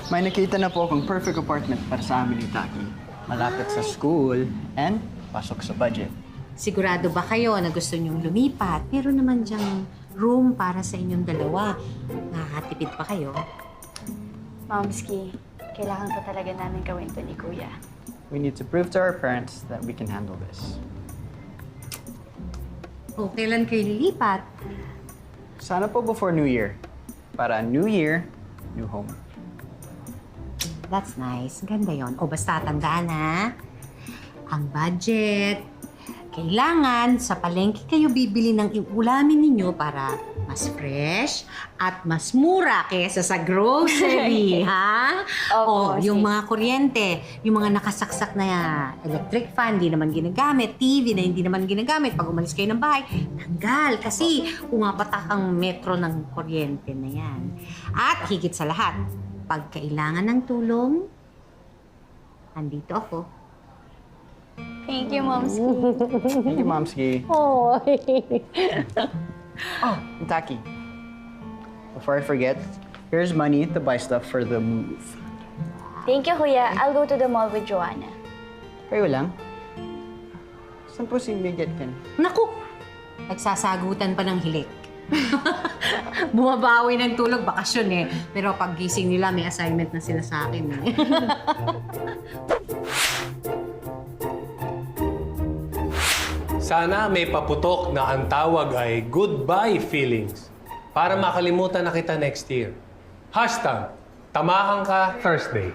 May nakita na po akong perfect apartment para sa amin ni Taki. Malapit sa school and pasok sa budget. Sigurado ba kayo na gusto niyong lumipat? Meron naman diyang room para sa inyong dalawa. Nakakatipid pa kayo. Momski, kailangan pa talaga namin gawin to ni Kuya. We need to prove to our parents that we can handle this. O, kailan kayo lilipat? Sana po before New Year. Para New Year, new home. That's nice. Ganda yon. O, basta tandaan ha. Ang budget. Kailangan sa palengke kayo bibili ng ulamin ninyo para mas fresh at mas mura kaysa sa grocery, ha? Opo, Yung sis. mga kuryente, yung mga nakasaksak na electric fan, hindi naman ginagamit, TV na hindi naman ginagamit, pag umalis kayo ng bahay, tanggal. Kasi pumapatak ang metro ng kuryente na yan. At higit sa lahat, pag kailangan ng tulong, andito ako. Thank you, Momski. Thank you, Momski. Oh. Taki. Before I forget, here's money to buy stuff for the move. Thank you, Kuya. I'll go to the mall with Joanna. Kayo lang? Saan po si Miguel Ken? Naku! Nagsasagutan pa ng hilik. Bumabawi ng tulog, bakasyon eh. Pero pag gising nila, may assignment na sila sa akin eh. Sana may paputok na ang tawag ay goodbye feelings para makalimutan na kita next year. Hashtag, tamaan ka Thursday.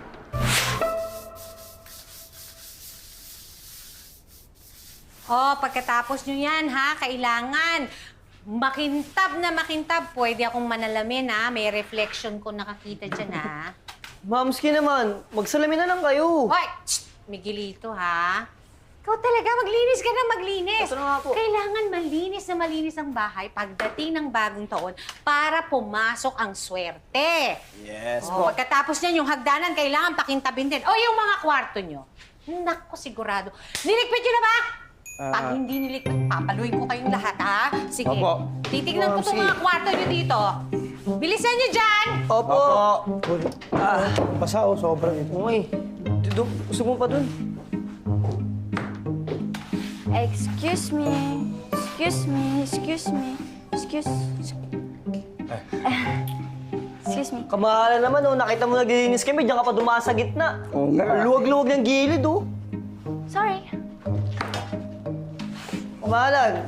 Pagkatapos nyo yan ha, kailangan makintab na makintab. Pwede akong manalamin ha, may reflection ko nakakita dyan ha. Mamski naman, magsalamin na lang kayo. Hoy! Miguelito ha. Ikaw talaga, maglinis ka na maglinis. Ito na nga po. Kailangan malinis ang bahay pagdating ng bagong taon para pumasok ang swerte. Yes Pagkatapos niyan, yung hagdanan, kailangan pakintabin din. Yung mga kwarto nyo. Naku, sigurado. Niligpit nyo na ba? Pag hindi niligpit, papaluin ko kayong lahat, ha? Sige. Opo. Titignan ko itong mga kwarto nyo dito. Bilisan nyo dyan! Opo. Basa sobrang ito. Okay. Gusto mo pa dun? Excuse me. Excuse me. Excuse me. Excuse me. Kamahalan naman, nakita mo naglilinis kami, diyan ka pa dumaan sa gitna. Oo nga. Luwag-luwag ng gilid, Sorry. Kamahalan,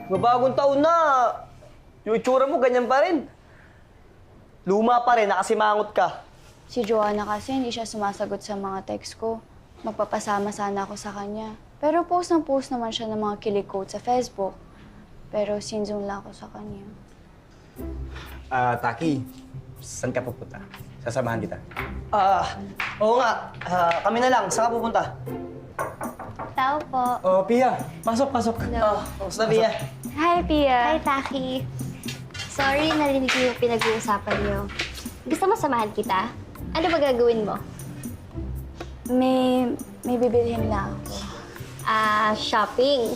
mabagong taon na, yung itsura mo ganyan pa rin. Luma pa rin, nakasimangot ka. Si Joanna kasi hindi siya sumasagot sa mga text ko. Magpapasama sana ako sa kanya. Pero post naman siya ng mga kilig quotes sa Facebook. Pero sinzone lang ako sa kanya. Taki, saan ka pupunta? Sasamahan kita. Oo nga. Kami na lang. Saan ka pupunta? Tao po. Oh, Pia, pasok. Kamusta, Pia? Hi, Pia. Hi, Taki. Sorry, narinig ko yung pinag-uusapan niyo. Gusto mo samahan kita? Ano ba gagawin mo? May bibilhin lang ako. Shopping.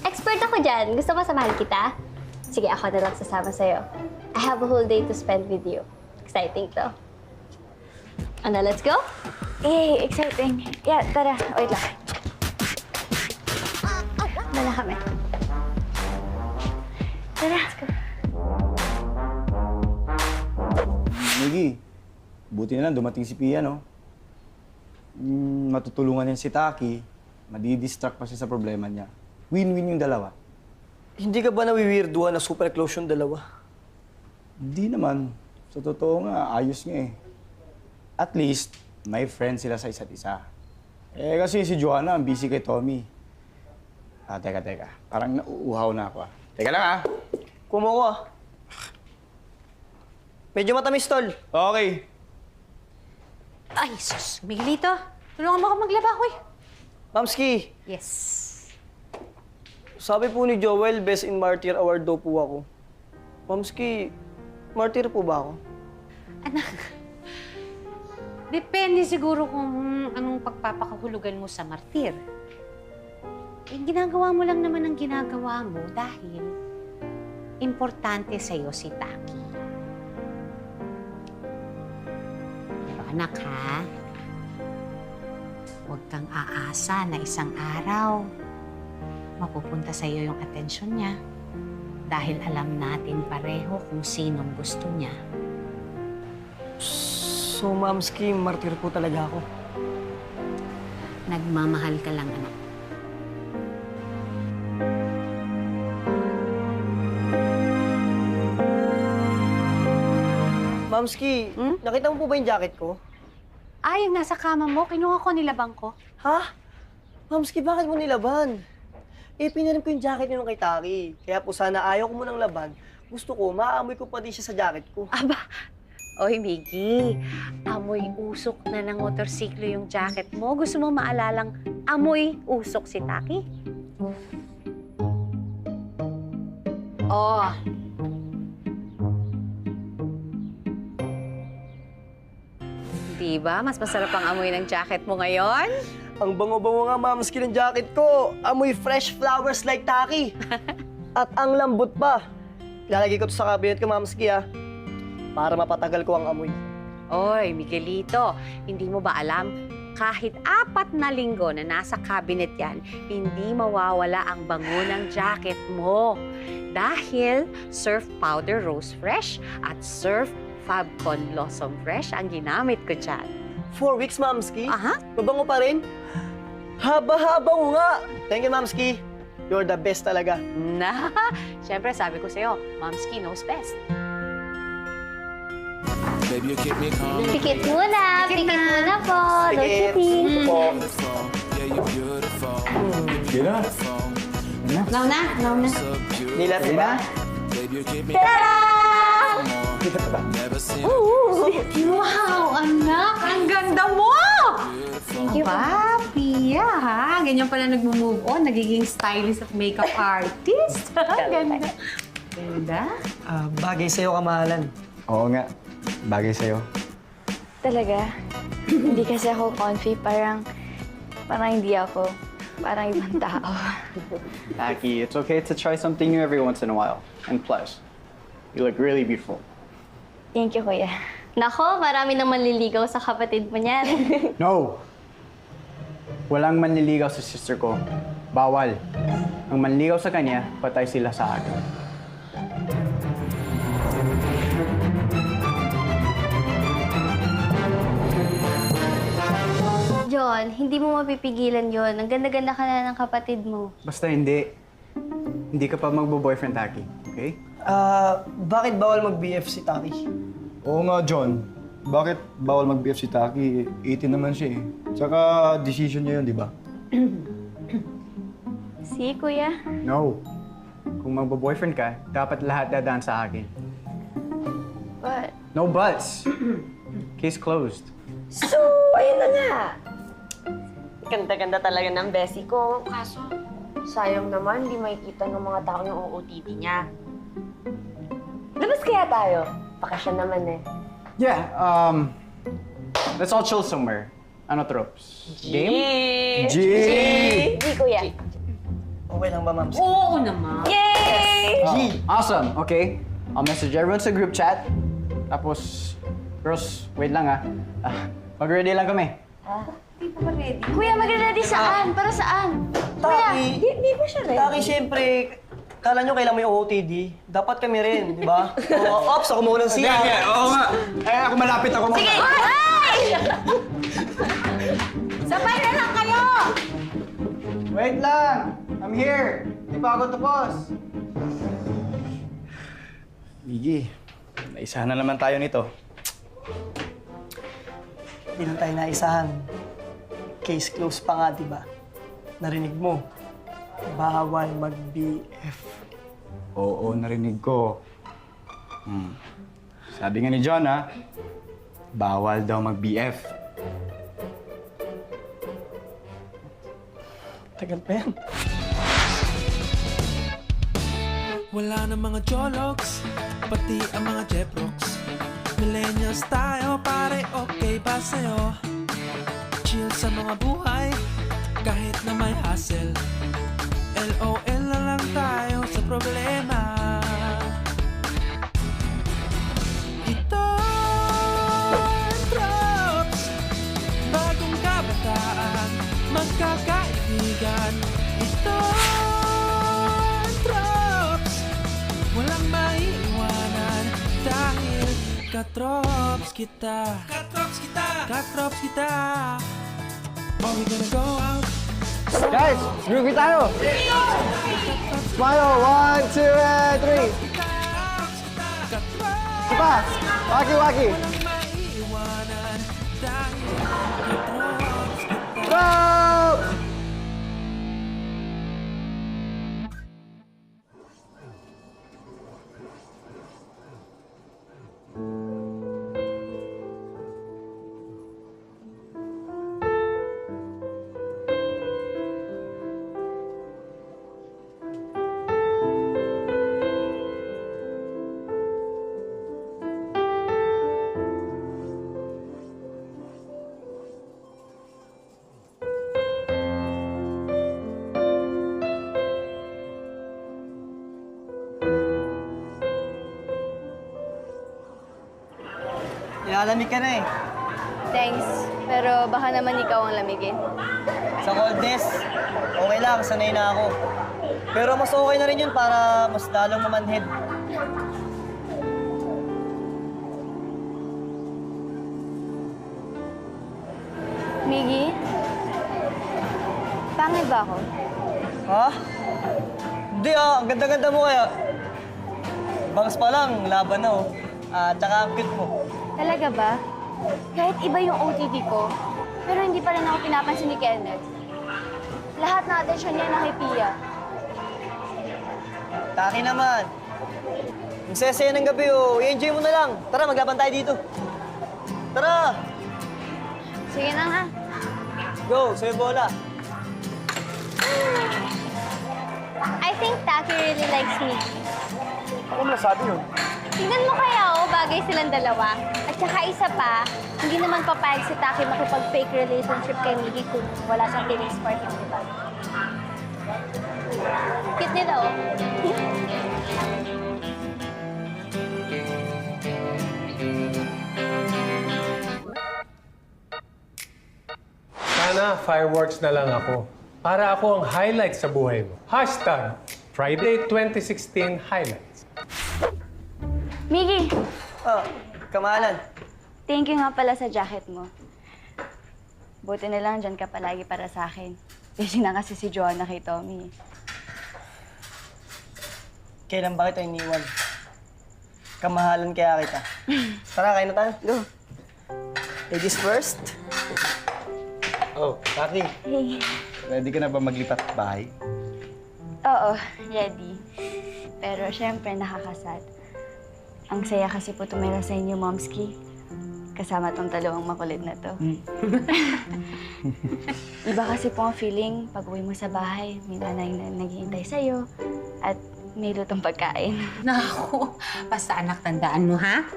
Expert ako dyan. Gusto mo samahan kita? Sige, ako na lang sasama sa'yo. I have a whole day to spend with you. Exciting to. Ano, let's go? Eh, exciting. Yeah, tara. Wait lang. Dala kami. Tara. Let's go. Miggy, buti na lang dumating si Pia, no? Matutulungan niya si Taki, madidistract pa siya sa problema niya. Win-win yung dalawa. Hindi ka ba nawiwirduhan na super close yung dalawa? Hindi naman. Sa totoo nga, ayos nga eh. At least, may friends sila sa isa't isa. Eh kasi si Joanna, ang busy kay Tommy. Teka. Parang nauuhaw na ako ah. Teka lang ah. Kumo ko ah. Medyo matamis, tol. Okay. Ay, sus. Miguelito, tulungan mo ako maglaba, hoy. Mamski, Yes. sabi po ni Joel, Best in Martyr Award daw po ako. Mamski, martyr po ba ako? Depende siguro kung anong pagpapakahulugan mo sa martir. Eh, ginagawa mo lang naman ang ginagawa mo dahil importante sa'yo si Taki. Pero anak ha, huwag kang aasa na isang araw mapupunta sa'yo yung atensyon niya dahil alam natin pareho kung sinong gusto niya. So, Mamski, martyr po talaga ako. Nagmamahal ka lang, anak. Mamski, nakita mo po ba yung jacket ko? Ay, yung nasa kama mo, kinuha ko, nilabang ko. Ha? Mamski, bakit mo nilaban? Eh, pinarim ko yung jacket niyo kay Taki. Kaya po sana ayaw ko munang laban. Gusto ko, maaamoy ko pa din siya sa jacket ko. Aba, oy, Miggy, amoy usok na ng motorsiklo yung jacket mo. Gusto mo maalalang amoy usok si Taki? Oh. Diba? Mas masarap ang amoy ng jacket mo ngayon? Ang bango-bango nga, Mamski, ng jacket ko. Amoy fresh flowers like Taki. At ang lambot pa. Lalagay ko to sa cabinet ko, Mamski, ha? Para mapatagal ko ang amoy. Oy, Miguelito, hindi mo ba alam? Kahit 4 na linggo na nasa cabinet yan, hindi mawawala ang bango ng jacket mo. Dahil Surf Powder Rose Fresh at Surf Fabcon Blossom Fresh ang ginamit ko dyan. 4 weeks, Mamski? Aha. Mabango pa rin? Haba-haba mo nga! Thank you, Mamski. You're the best talaga. Na, siyempre sabi ko sa'yo, Momski knows best. Baby, you keep me calm. Pikit muna! Pikit muna po! Don't you think? Yeah, you're beautiful. Gila. Now na. Nila, diba? Baby, you keep me never seen Wow, anak! Ang ganda mo! Thank you, Papi. Ha? Ganyan pala nag-move on. Nagiging stylist at makeup artist. Ganda. Ganda. Bagay sa'yo, kamahalan. Oo nga. Bagay sa'yo. Talaga? Hindi kasi ako comfy. Parang hindi ako. Parang ibang tao. Taki, it's okay to try something new every once in a while. And plus, you look really beautiful. Thank you, Kuya. Nako, marami nang manliligaw sa kapatid mo niyan. No! Walang manliligaw sa sister ko. Bawal. Ang manligaw sa kanya, patay sila sa akin. John, hindi mo mapipigilan yon. Ang ganda-ganda ka na ng kapatid mo. Basta hindi. Hindi ka pa magbo-boyfriend, Taki. Okay? Bakit bawal mag-BF si Taki? Oo nga, John. Bakit bawal mag-BF si Taki? 18 naman siya eh. Tsaka decision niya yun, di ba? See, kuya? No. Kung magbo-boyfriend ka, dapat lahat dadaan sa akin. But, No buts. Case closed. so, ayun na nga. Ganda-ganda talaga ng Bessie ko. Kaso, sayang naman, di makikita ng mga tao yung OOTD niya. Labas kaya tayo? Bakasyon naman eh. Yeah, let's all chill somewhere. Ano, Tropes? Game? G! G, kuya. Okay lang ba, Mams? Oo naman. Yay! Awesome, okay. I'll message everyone sa group chat. Tapos, girls, wait lang mag-ready lang kami. Kuya, mag-ready saan? Para saan? Kuya, Di ba siya ready? Taki, syempre, kala nyo kailan mo yung OOTD? Dapat kami rin, di ba? Ops, ako muna ng siya. Oo nga. Ako malapit ako. Sige! Ay! Sabay na lang kayo! Wait lang! I'm here! Di pa ako tapos. Miggy, naisa na naman tayo nito. Hindi lang tayo naisahan. Case closed pa nga, di ba? Narinig mo. Bawal mag-BF. Oo, narinig ko. Sabi nga ni John, bawal daw mag-BF. Tagal pa yan. Wala na mga jologs, pati ang mga jeprox. Millennials tayo, pare, okay ba sa'yo? Chill sa mga buhay, kahit na may hassle. LOL na lang tayo sa problema. Ito ang Tropes, bagong kabataan, magkakaibigan. Ito ang Tropes, walang maiiwanan dahil ka-Tropes kita. Ka-Tropes kita. Ka-Tropes kita. Are we gonna go out? Guys, groovy tayo! Smile, 1, 2, and 3. Isa pa! Waki-waki! Stop! Nilalamig ka na eh. Thanks. Pero baka naman ikaw ang lamigin. Sa coldness, okay lang, sanay na ako. Pero mas okay na rin yun para mas lalong mamanhid. Miggy? Pangit ba ako? Ha? Hindi ang ganda-ganda mo kaya. Bangs pa lang, laban na oh. Tsaka ang cute mo. Talaga ba? Kahit iba yung OTD ko, pero hindi pa rin ako pinapansin ni Kenneth. Lahat ng atensyon niya na kay Pia. Taki naman. Ang sesaya ng gabi oh, i-enjoy mo na lang. Tara, maglaban tayo dito. Tara! Sige na nga. Go, sa'yo bola. I think Taki really likes me. Ako nasabi yun. Tingnan mo kaya bagay silang dalawa. At saka isa pa, hindi naman papayag si Taki makipag-fake relationship kay Miggy kung wala siyang feelings for him, di ba? Cute nila, oh. Sana fireworks na lang ako. Para ako ang highlight sa buhay mo. Hashtag Friday 2016 Highlights. Miggy, Kamalan. thank you nga pala sa jacket mo. Buti na lang dyan ka palagi para sa akin. Busy na kasi si Joanna kay Tommy. Kailan ba kita iniwan? Kamahalan kaya kita. Tara, kain na tayo. Go. Ladies first. Oh, Taki, Hey. ready ka na ba maglipat bahay? Oo, ready. Pero syempre, nakakasad. Ang saya kasi po tumira sa inyo, Momski. Kasama tong dalawang makulit na to. Iba kasi po ang feeling pag uwi mo sa bahay, may nanay na naghihintay sa'yo at may lutong pagkain. Naku, basta anak, tandaan mo, ha?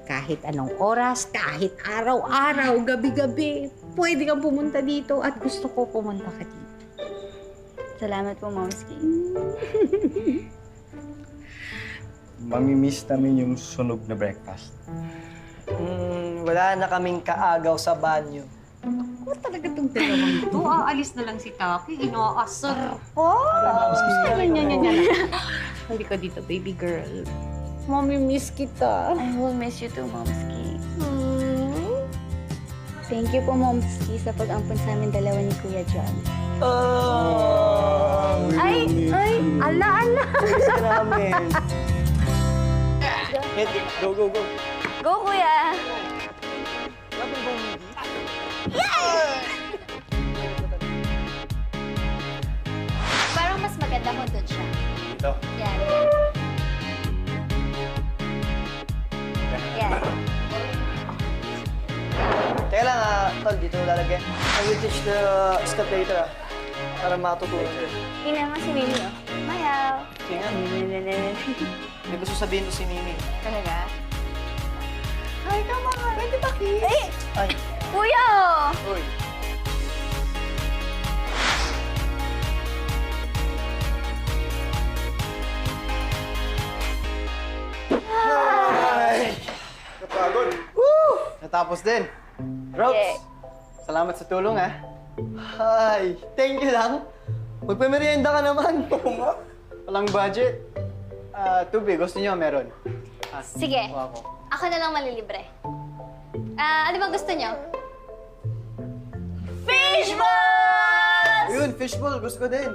Kahit anong oras, kahit araw-araw, gabi-gabi, pwede kang pumunta dito at gusto ko pumunta ka dito. Salamat po, Momski. Mamimiss namin yung sunog na breakfast. Wala na kaming kaagaw sa banyo. Ako talaga itong dalawang ito. Aalis na lang si Taki. Inaasar ko. Yan. Hindi ka dito, baby girl. Mami-miss kita. I will miss you too, Momski. Thank you po, Momski, sa pag-ampun sa amin dalawa ni Kuya John. Ay! Ala! Miss ka namin. Go. Go, Kuya! Parang mas maganda mo doon siya. Ito. Yan. Yan. Teka lang, tol, dito lalagyan. I will teach the step later, para matutunan ko. Tingnan mo si Mimi, oh. Mayaw! Tingnan. May gusto sabihin to si Mimi. Talaga? Ay, tama nga. Pwede ba, Kiss? Ay. Kuya! Uy. Hi! Napagod. Woo! Natapos din. Rox, Yeah. salamat sa tulong ah. Hi. Thank you lang. Magpamerienda ka naman. Oo nga. Walang budget. Tubig, gusto niyo meron? Sige. Kuha ko. Ako na lang malilibre. Ano bang gusto niyo? Fishballs! Ayun, fishbowl. Gusto ko din.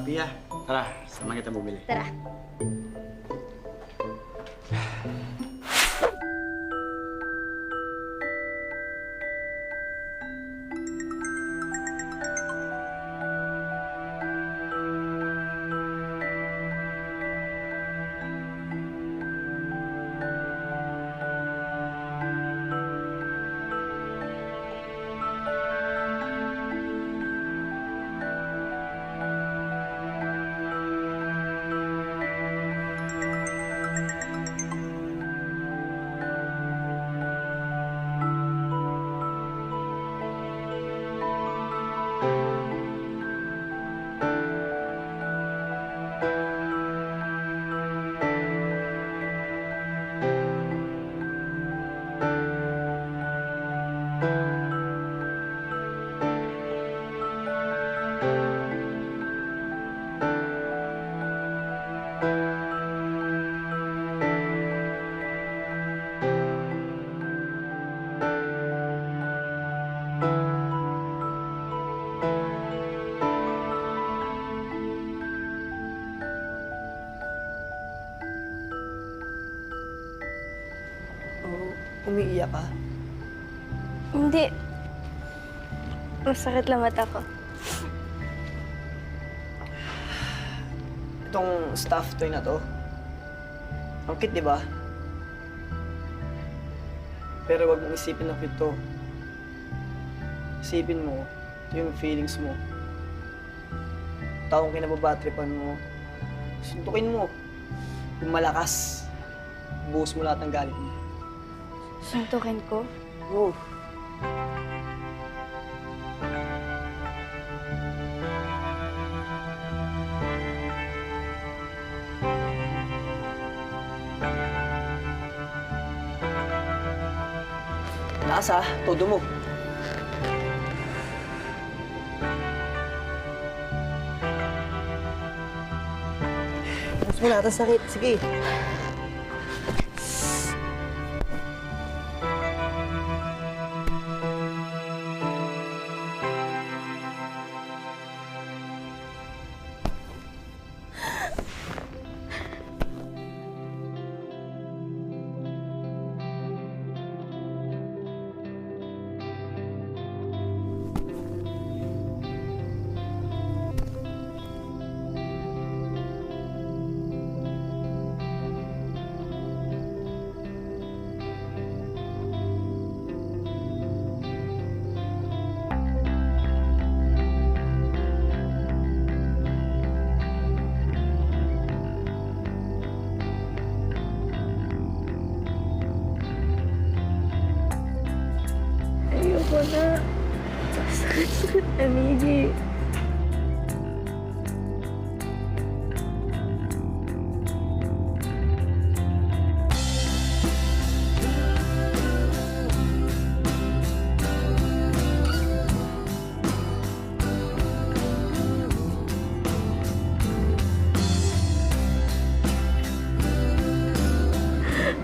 Pia, tara. Sama kita bumili. Tara. Umiiyak ka? Hindi. Masakit lang mata ko. Itong stuffed toy na to. Ang cute, di ba? Pero wag mong isipin na cute to. Isipin mo, ito yung feelings mo. Taong kinababatripan mo. Suntukin mo. Yung malakas. Buhos mo lahat ng galit mo. Suntukin ko? Oo. Lakas ah, todo mo. Mas mo lahat ang sakit. Sige. na. Sakit-sakit na, Miggy.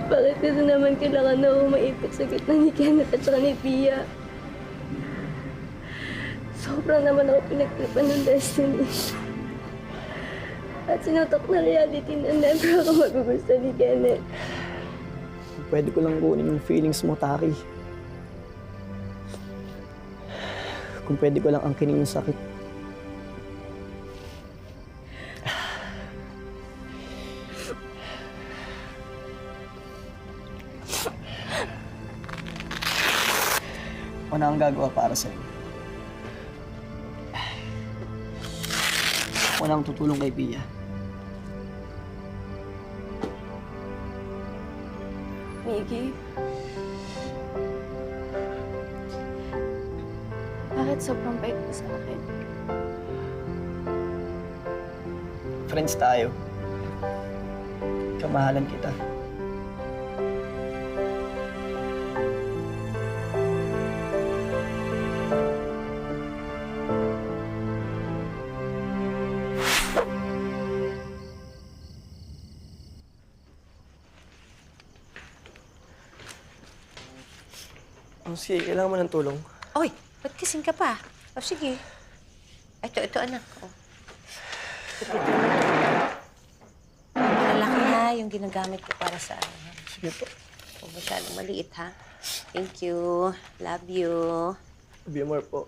Bakit kasi naman kailangan na ako maipit sa gitna ni Kenneth at saka ni Pia? Sobrang naman ako pinagtripan ng destiny. At sinutok na reality na never ako magugusto ni Kenneth. Pwede ko lang kunin yung feelings mo, Taki. Kung pwede ko lang angkinin yung sakit. Ako na ang gagawa para sa'yo. Ako na ang tutulong kay Pia. Miggy? Bakit sobrang bait mo sa akin? Friends tayo. Kamahalan kita. Sige, kailangan mo ng tulong. Oy, ba't kasing ka pa? O sige. Ito anak. Oh. Ito. Malalaki ha, yung ginagamit ko para sa ano. Sige po. Huwag masyadong maliit ha. Thank you. Love you. Love you more po.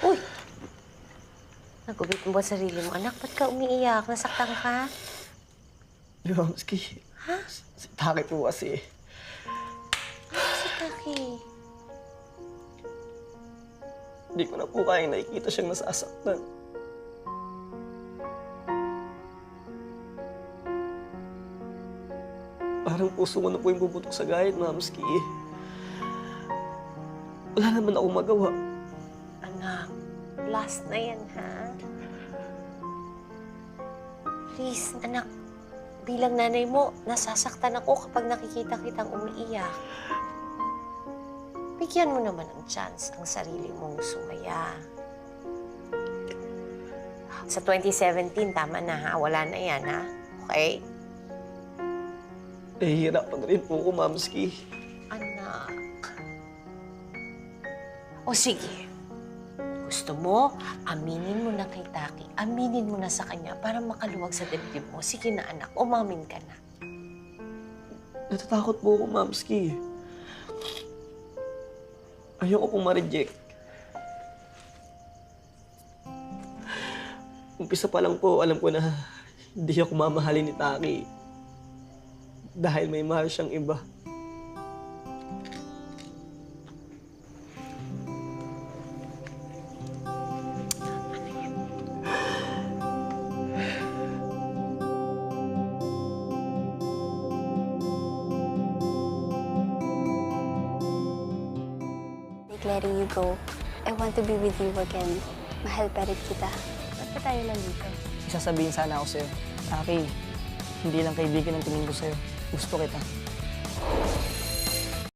Uy! Nagubit mo ba sarili mo? Anak, ba't ka umiiyak? Nasaktan ka? Di ba, Maski? Ha? Si Taki po kasi. Si Taki. Hindi ko na po kayang nakikita siyang nasasaktan. Parang puso ko na po yung puputok sa gahit, Mamski. Wala naman akong magawa. Anak, last na yan, ha? Please, anak, bilang nanay mo, nasasaktan ako kapag nakikita kitang umiiyak. Bigyan mo naman ng chance ang sarili mong sumaya. Sa 2017, tama na ha? Wala na yan, ha? Okay? Nahihirapan rin po ako, Mamski. Anak. O sige. Gusto mo, aminin mo na kay Taki. Aminin mo na sa kanya para makaluwag sa dibdib mo. Sige na, anak. Umamin ka na. Natatakot po ako, Mamski. Ayoko pong ma-reject. Umpisa pa lang po, alam ko na hindi ako mamahalin ni Taki. Dahil may mahal siyang iba. Letting you go. I want to be with you again. Mahal pa rin kita. Ba't pa tayo nandito? Isasabihin sana ako sa'yo. Taki, hindi lang kaibigan ang tingin ko sa'yo. Gusto kita.